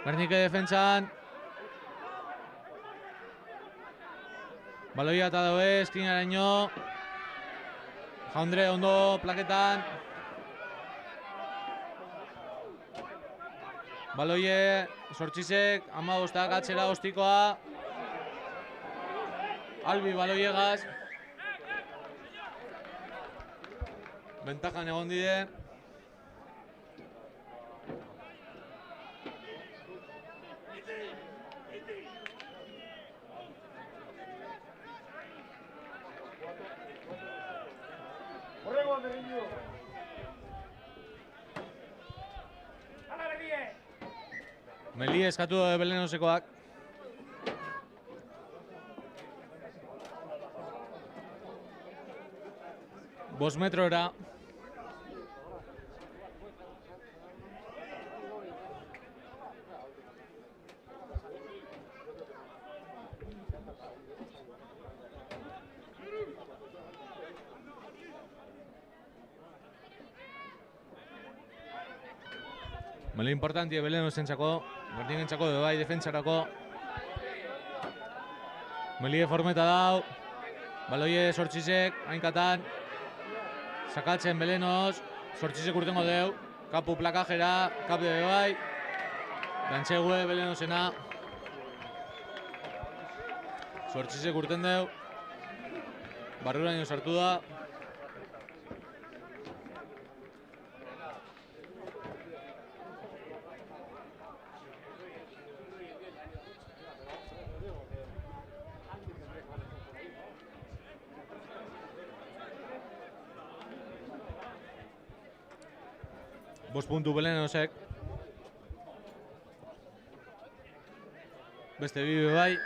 S1: Bernike defentsan. Baloia eta daue, eskinaraino. Jaundre ondo plaketan. Baloie, Sortxisek, 15 atzera ostikoa. Albi baloiegaz. Bentajan egon dide.
S2: Horregoan berrindu.
S3: Ala berdie.
S1: Melie eskatu Belenosekoak. 5 metrora. Melo importante Beleno zentzako, berdinentzako edo bai defentsarako. Melie formeta dau, baloie Sortxisek, hainkatan. Sakatzen Belenoz, Sortxisek urtengo deu, kapu plakajera, kap de bai. Dantzegue Belenozena. Sortxisek urten deu, barruraino sartu da. Bost puntu Belenozek. Beste bibe bai.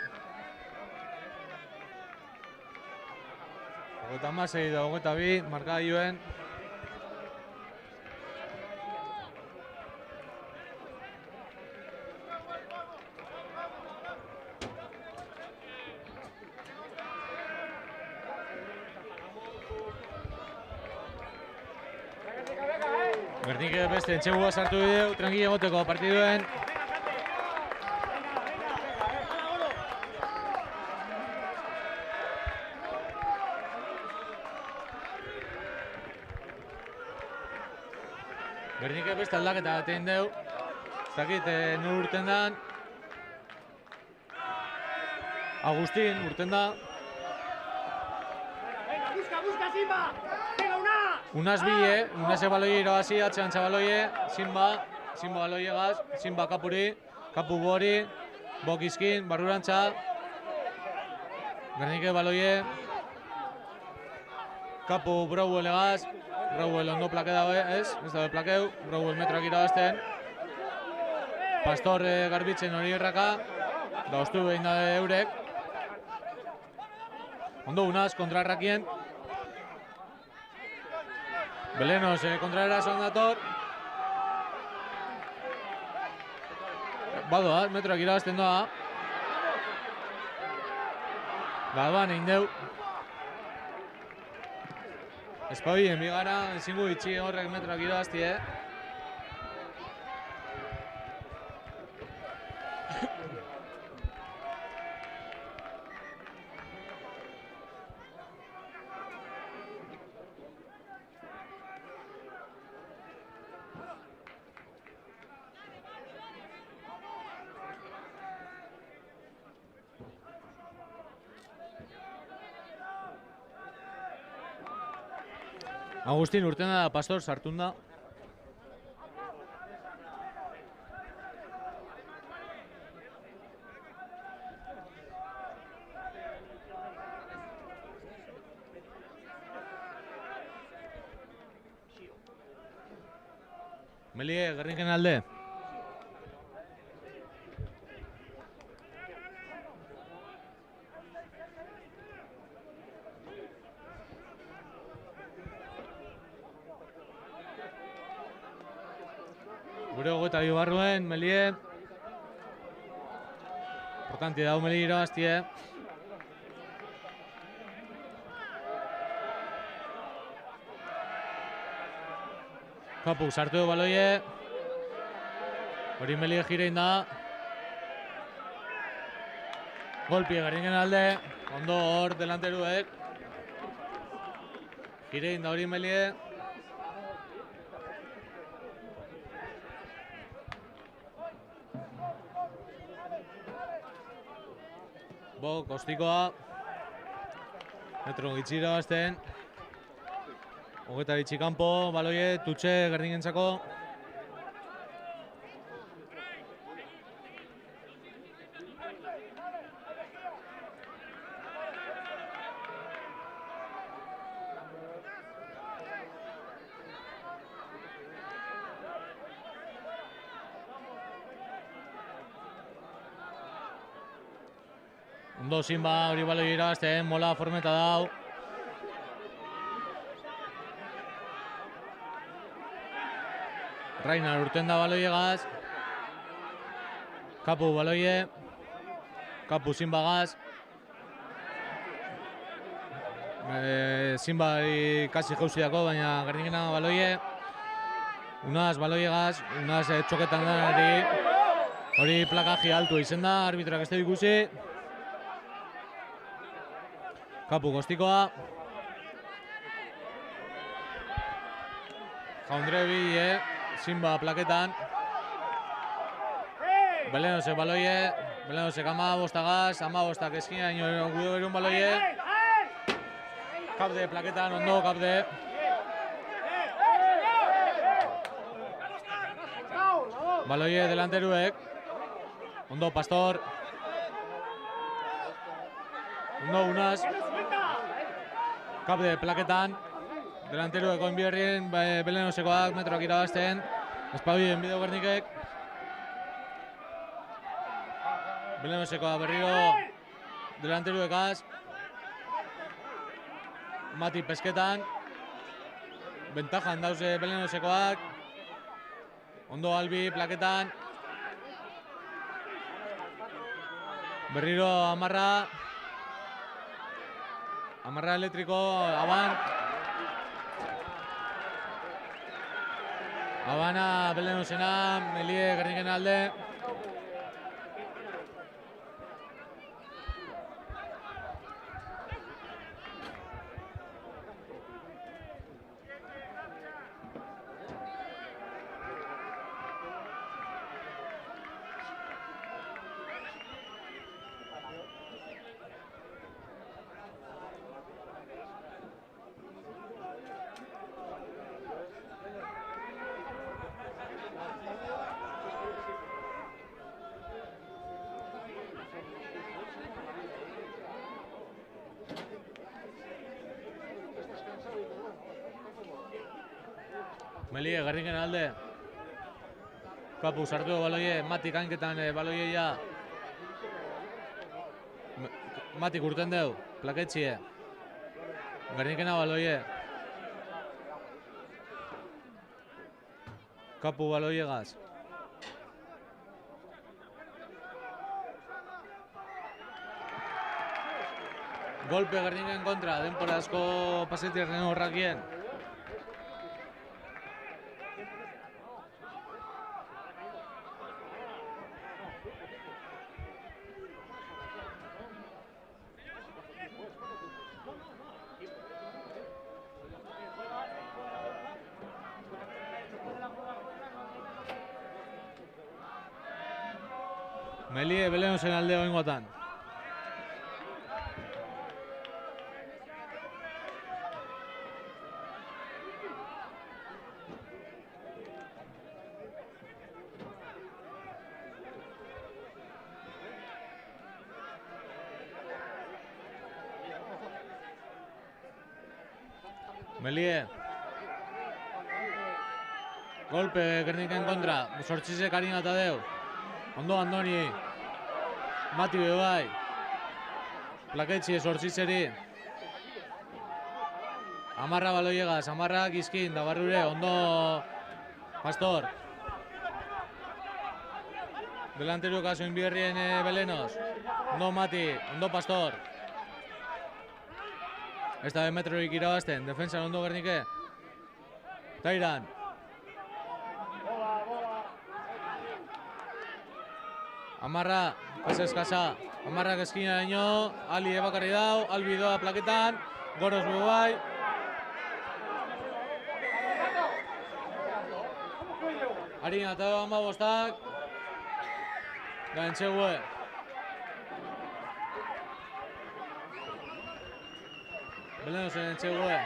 S1: 26 da 22, markagailuen. Berdik beste entxegua sartu bideu, tranquila egoteko partiduen. Berdik beste aldaketa batein deu. Ez dakit nur urten dan. Agustin urten da.
S3: Busca, Simba!
S1: Unas bile, unas baloie irabazi, atxeantza baloie, Simba baloie gaz, Simba kapuri, kapu gori, bokizkin, barrurantza. Gernike baloie, kapu Brauel egaz, Brauel ondo plake daue, ez dabe plakeu, Brauel metroak irabazten. Pastor garbitzen hori erraka, da ostu behin da eurek. Ondo unaz, kontrarrakien. Belenos kontraera son dator. Badoa, metroak irabazten doa. Galban egin deu. Espabien bigara, ezingu itxi horrek metroak irabazti, Agustin urten da Pastor sartun da. Melie, Gerniken alde. Gure hogeita bi barruen, Melie. Importanti dau Melie irabaztie. Kapu sartu du baloie. Hori Melie jirein da. Golpie Gerniken alde. Ondo hor delanteruek. Jirein da hori Melie. Bo, kostikoa. Metro gitxira bazten. Hogeta bitxi kanpo, baloie, tutxe Gernikentzako. Ondo Simba hori baloi irabazten, mola formeta dau. Rainar urten da baloiegaz. Kapu baloie. Kapu Sinbagaz. Sinba kasi jauziako, baina Gernikena baloie. Unaz baloiegaz, Unaz txoketan denari. Hori plakaji altu izen da, arbitrak ez da ikusi. Kapu Kostikoa. Jaundrebi, Sinba plaketan. Belenosek baloie. Belenosek 15agaz, 15ak eskina ino gudo berun baloie. Kapde plaketan, ondo Kapde. Baloie delanteruek. Ondo Pastor. Ondo Unaz. Kapde plaketan. Delanterueko inbierrien, Belenosekoak metroak irabazten. Espabien bideo Gernikek. Belenosekoa berriro delanteruekaz. Mati pesketan. Bentajan dauze Belenosekoak. Ondo Albi plaketan. Berriro Amarra. Amarra elektriko, Aban. Abana Belenosena, Melie Gerniken alde. Melie Gerniken alde. Kapu sartu baloie, Matik hainketan baloieia. Matik urten deu, plaketxie. Gernikena baloie. Kapu baloiegaz. Golpe Gerniken kontra, denporazko pasetierren horrakien. Melie Belenosen alde oingotan. Melie. Golpe Gerniken kontra, Sortxisek harin eta deu. Ondo Andoni. Mati bebai. Plaketxi Sortxiseri. Amarra baloiegaz, Amarrak izkin, da barrure, ondo Pastor. Delanteru kaso inbierrien Belenos. Ondo Mati, ondo Pastor. Ez da metroik irabazten, defensan ondo Gernike. Tairan. Amarra, pase eskasa. Amarrak eskina daño, Ali ebakarri dau, Albi doa plaketan, Goros bebai. Harina eta 15ak. Gaintzegue. Belenosen entzegue.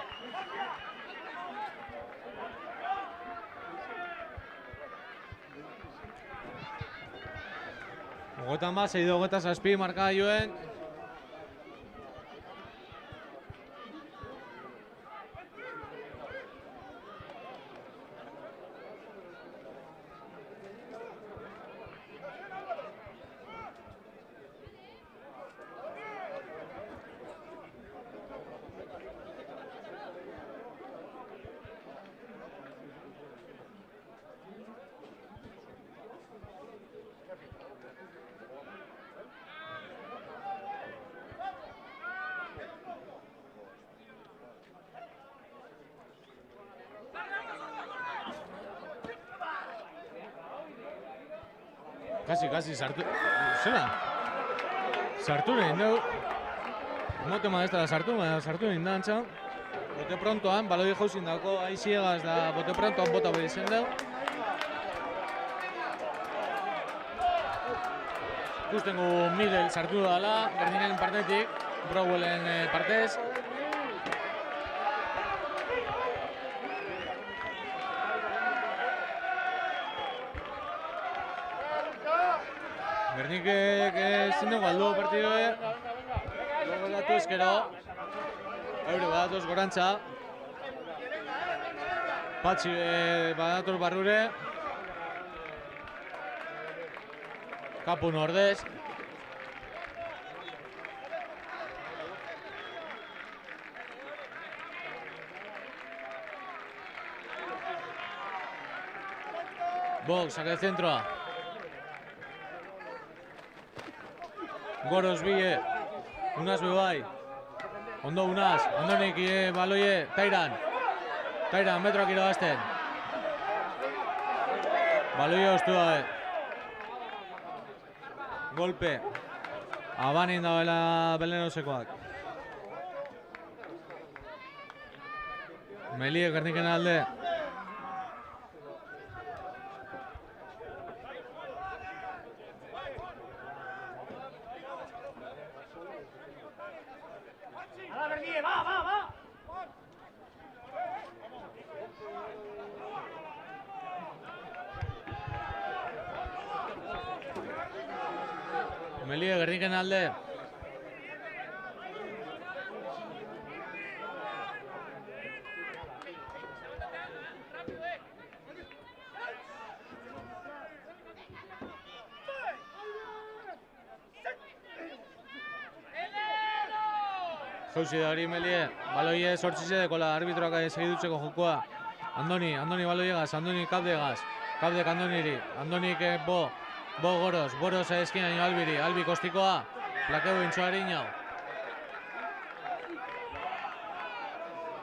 S1: Ogotan bat, 6-27 marka joen. Kasi sartu... Zena? Sartu nahi dugu. Mote maestra sartu nahi da antza. Bote prontoan, baloi jauzin dako aiziegaz da bote prontoan bota behar izen dugu. Ikusten gu Miguel sartu dala, Berdinen partetik, Browellen partez. Bernikek ezin dugu aldu partidoe. Logo datu ezkero. Eure badatoz gorantza. Patxi badatoz barrure. Kapun ordez. Box, saque zentroa. Goros bile, Unaz bebai. Ondo Unaz, Andonik baloie, Tairan. Tairan, metroak irabazten. Baloie ostu dabe. Golpe. Abanin dabeela Belenosekoak. Melie Gerniken alde.
S3: Ala, Berdie, va!
S1: Melie Gerniken alde. Jauzi da hori Melie, baloie sortzize dekola arbitroak segidutzeko jokoa. Andoni baloiegaz, Andoni kabdegaz, kabdek Andoniri, Andonik bo Goros eskin aino Albiri, Albi kostikoa, plakeu intxoari inau.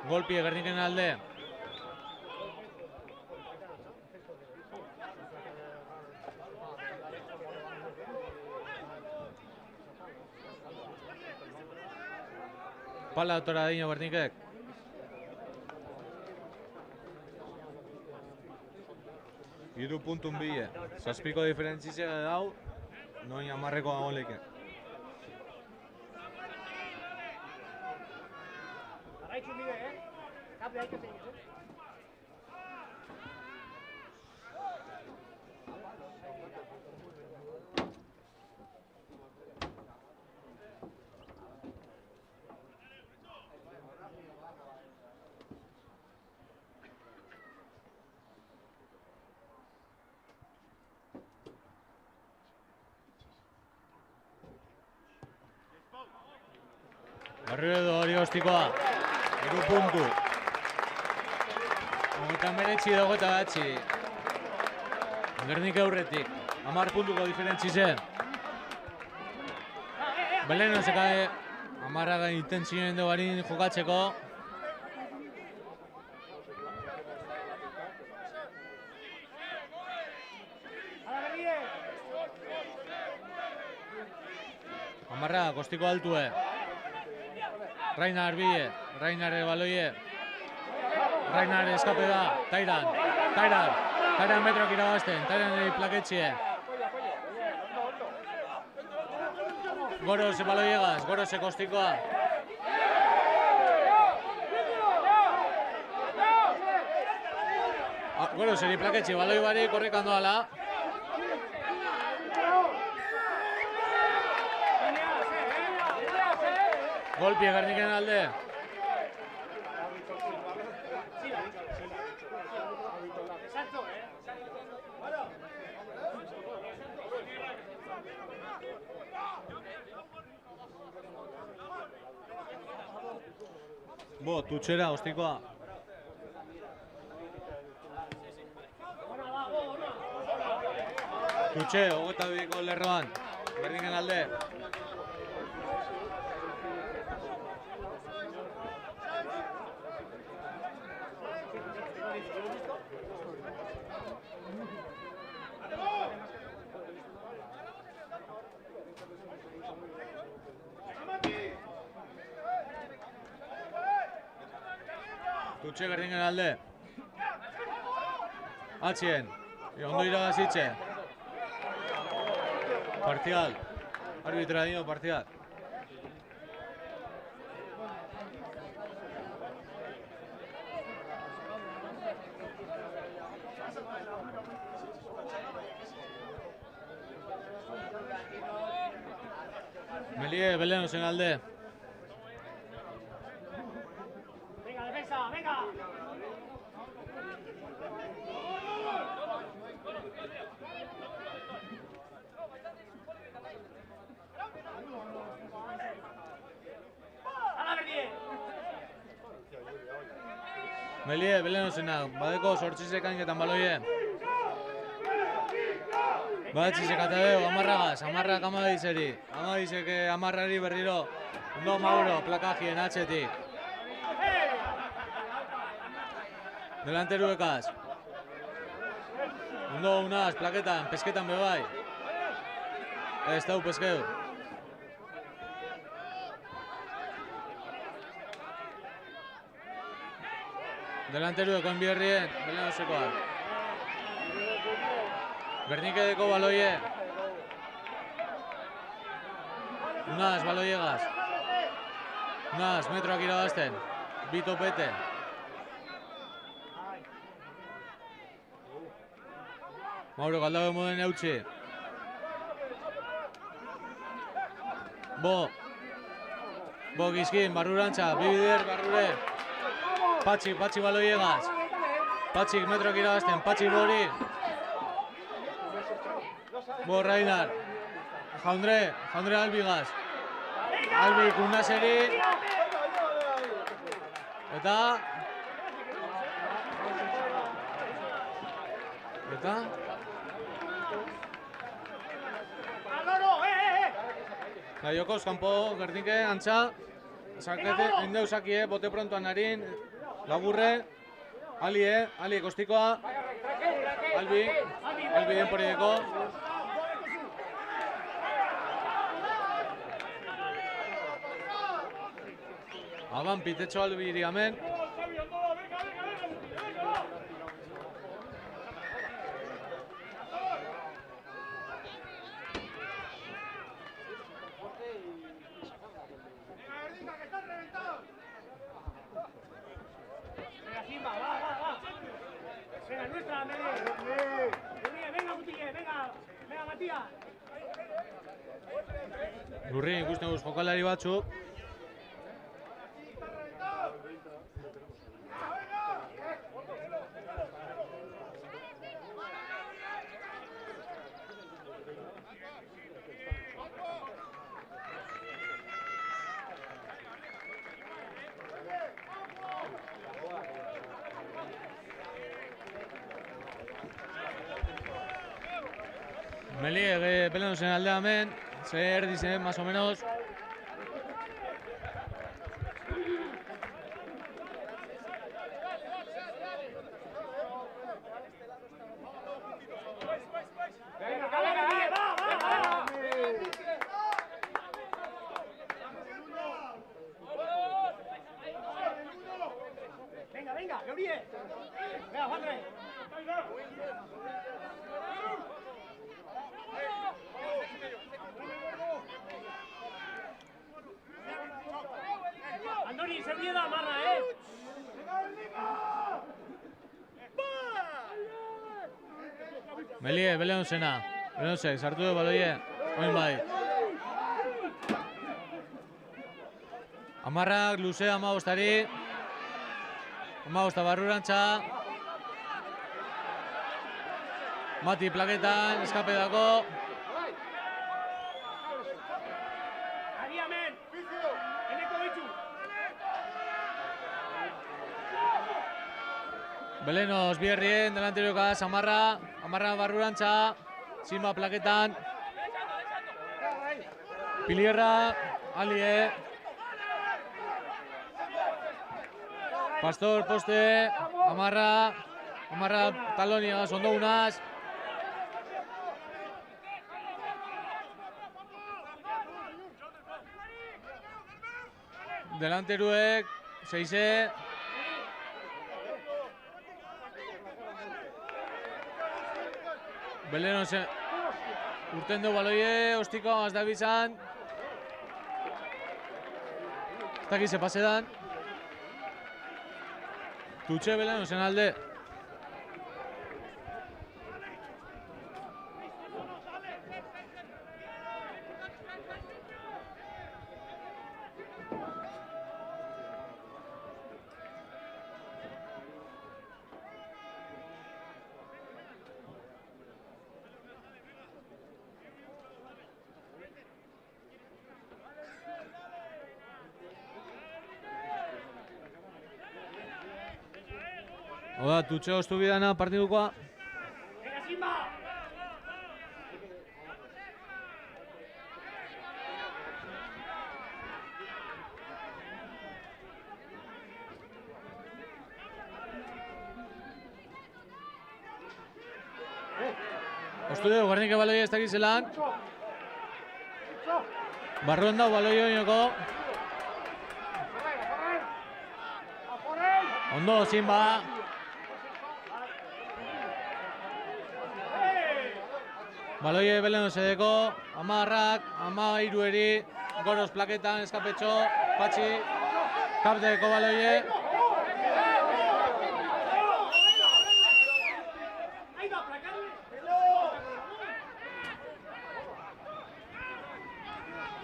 S1: Golpi Gerniken alde. Pala autora dino Bernikek. Iru puntun bile. Zazpiko diferentzizia dau, noin amarreko agoleke.
S3: Arraitzu bide, Kable haike zein,
S1: Barrio edo hori hostikoa. Iru puntu. Hogeita meretzi da hogeita batzi. Gernik aurretik. 10 puntuko diferentzize. Beleno zekae. 10 intentzioen dugu harin jokatzeko.
S3: Ala, Berdie!
S1: Amarra, kostiko altue. Rainar bide, Rainar baloie. Rainar eskape da, Tairan metroak irabazten, Tairan plaketxie. Goros baloiegaz, Goros kostikoa. Goros plaketxie, baloi bari korrikando ala. Golpi Gerniken alde. Bo, tutxera, hostikoa. Tutxe, 22ko lerroan. Gerniken alde. Tutxe Gerdingen alde. Atxien. Ondo iragazitxe. Parcial. Arbitra dio parcial. Melie Belenosen alde.
S3: Venga, defensa, venga. ¡Hala, Bernie!
S1: Melie Belenosena. Badeko sortxizekanketan baloie. Badatxizek atadeu, amarragaz, amarrak amadizeri. Amadizek amarrari berriro. Ondo Mauro, plakajien atxetik. Delanteruekaz. Ondo unaz, plaketan, pesketan bebai. Ez dau peskeu. Delanterueko enbierrien, Belenosekoak. Bernikedeko baloie. Unaz, baloiegaz. Unaz, metroak irabazten. Bi topete. Mauro galdabe moden eutxi. Bo gizkin, barrurantza, bibider, barrure. Patxi baloiegaz. Patxik metroak irabazten, Patxi bori. Bo Rainar. Jaundre albigaz. Albik unazeri. Eta... Gaiokoz, kanpo, Gerdinke, antza. Sakete, endeusakie, bote prontoan harin. Laburre. Ali kostikoa. Albi denporideko. Aban pitetxo albiri hemen.
S3: Venga, Simba, va. Venga, nuestra, venga, Mutille, venga, Matías.
S1: Lurrin ikusten guz jokalari batzuk. Melie Belenosen aldea hemen, zer dizen, más o menos.
S3: Venga, que brille. Venga, Juanre. Andoni, se olvida amarra,
S1: Melie Belenosena. Belenosek, sartu du baloie. Oin bai. Amarrak, luzea, amabostari. Amabosta barrurantza. Mati plaketan, eskape dako.
S3: Ariamen. Eneko bitxu.
S1: Belenos bierrien, delanteriokaz, amarra barrurantza. Simba plaketan. Pilierra, alie. Pastor, poste, amarra talonia, ondo unaz. Delanteruek, seize. Beleno zen. Urten du baloie, ostiko az da bizan. Ez dakiz pase dan. Tutxe Beleno zen alde. Oda, Tutxe oztu bidana partidukoa.
S3: Venga, Simba!
S1: Oztu dugu, Garnike baloia ez dakiz zelan. Barruan dau baloio inoko. Ondo, Simba. Baloie Beleno zedeko, amarrak, 13 Goros plaketan, eskapetxo, Patxi, kapdeko baloie.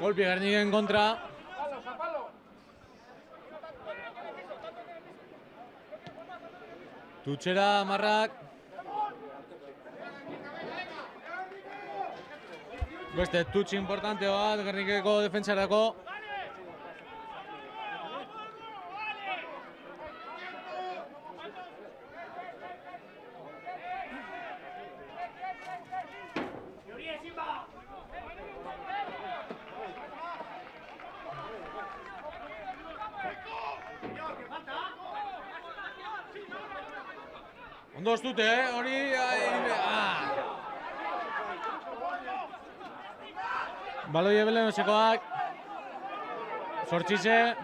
S1: Golpi Gerniken kontra. Tutxera, amarrak. Beste tutx importante bat, Gernikeko defentsarako. Ondo ez dute, hori... Baloie Belenosekoak. Zortxize.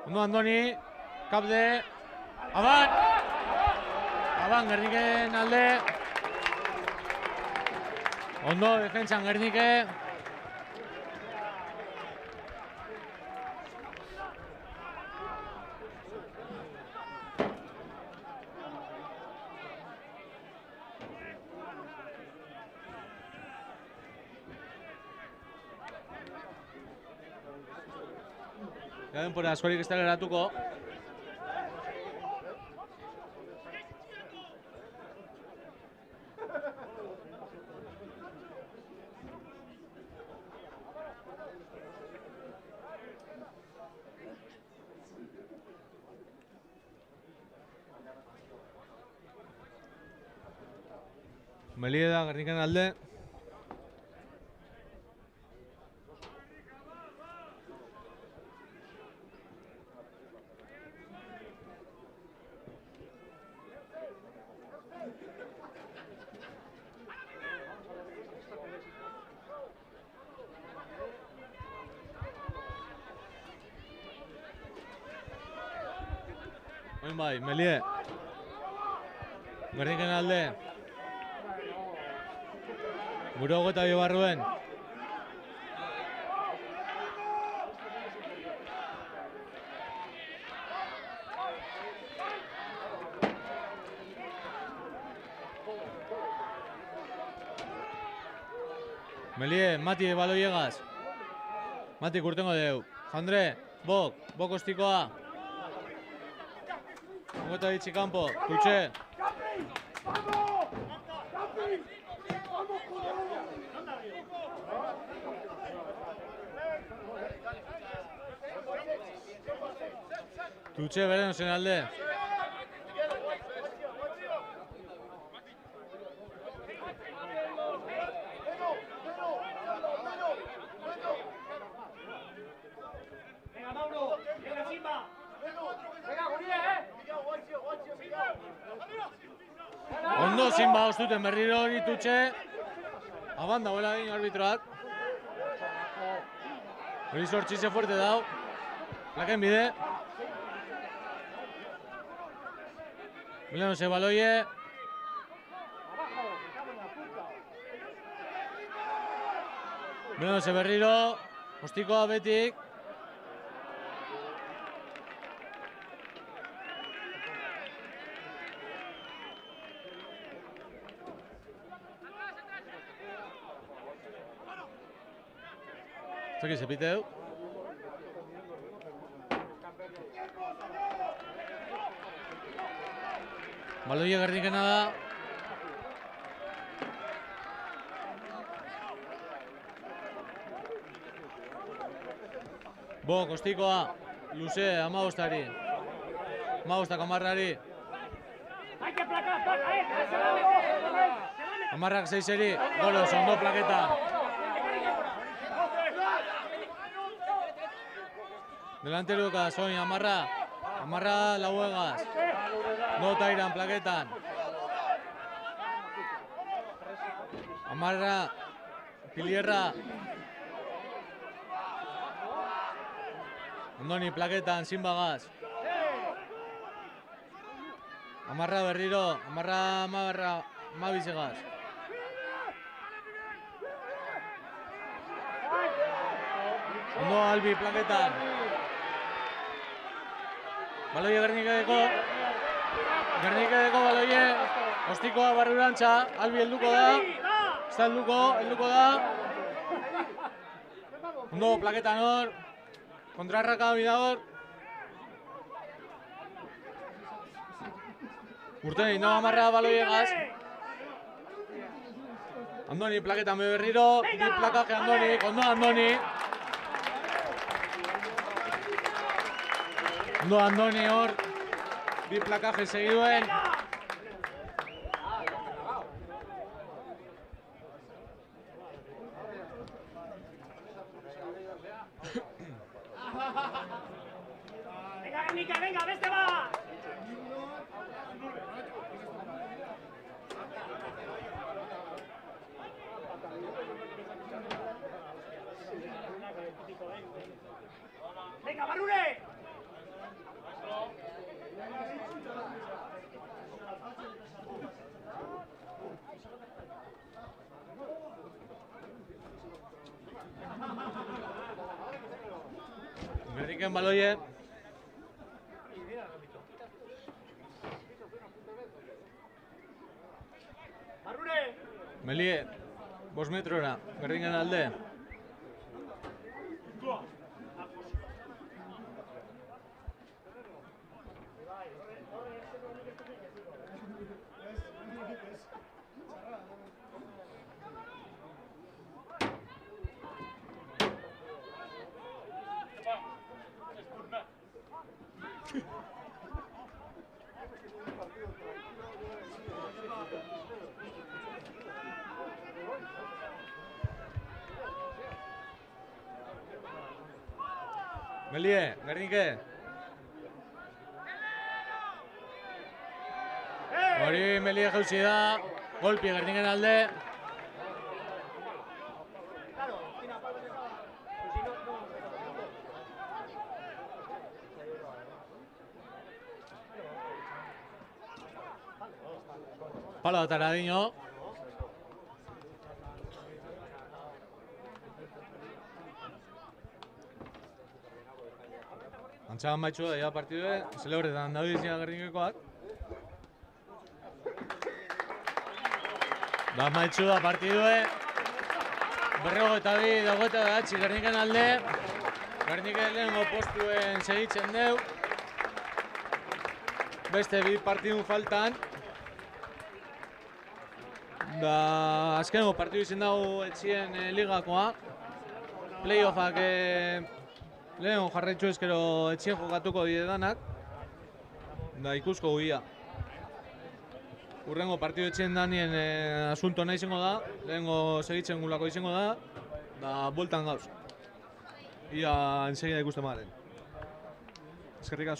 S1: Ondo Andoni. Kapde. Aban! Aban Gerniken alde. Ondo defentsan Gernike. Denbora askorik ez da geratuko. Melie da Gerniken alde. Oin bai, Melie. Gerniken alde. Gure hogeta bi barruen. Melie, Mati baloiegaz. Mati kurtengo deu. Jandre, bok ostikoa. Hogeta bitxi kanpo, Tutxe. Tutxe Beleno zen alde.
S3: Venga, Mauro, venga, Simba. Venga, Gurie,
S1: Ondo Simba ostuten berriro hori Tutxe. Aban dagoela egin arbitroak. Hori Zortxize fuerte dau. Laken bide. Beleno se baloie. Beno, berriro, ostikoa betik. Zaki zepiteu. Baloia Gernikena da. Bo, kostikoa, luze, 15-ari. 15 amarrari. Amarrak 6-eri, golos, ondo plaketa. Delanteruka, soin, amarra. Amarra lauegaz. No tairan plaketan. Amarra, Pilierra. Ondoni plaketan, Sinbagaz. Amarra berriro, amarra Mabizegaz. Ondo Albi plaketan. Baloie Gernikedeko baloie. Ostikoa barrurantza, Albi helduko da. Ez da helduko da. Ondo plaketan hor. Kontrarraka bidagor. Urteni, no amarra baloiegaz. Andoni plaketan berriro. Bi plakaje Andoni, ondo Andoni. Ondo Andoni hor. Bi plakaje segiduen.
S3: Venga, beste bat! Venga, Barrure!
S1: Gerniken baloie. Melie, 5 metrora, Gerniken alde. Melie, Gernike. Hori Melie jauzi da, golpi Gerniken alde. Palo atara dino. Antxagan baitxu da, partidue, zelebretan daudizia Gernikekoak. Da maitxu da partidue. 42 dagoeta datzi Gerniken alde. Gerniken lehenko postuen segitzen deu. Beste bi partidun faltan. Da azkeneko partidu izan dago etxien ligakoa. Playoffak lehen jarraitzu ezkero etxien jokatuko didanak. Da ikusko guia. Urrengo partidu etxien danien asunto nahi izango da. Lehengo segitzen gulako izango da. Da bueltan gauz. Ia ensegida ikusten magaren. Eskerrik asko.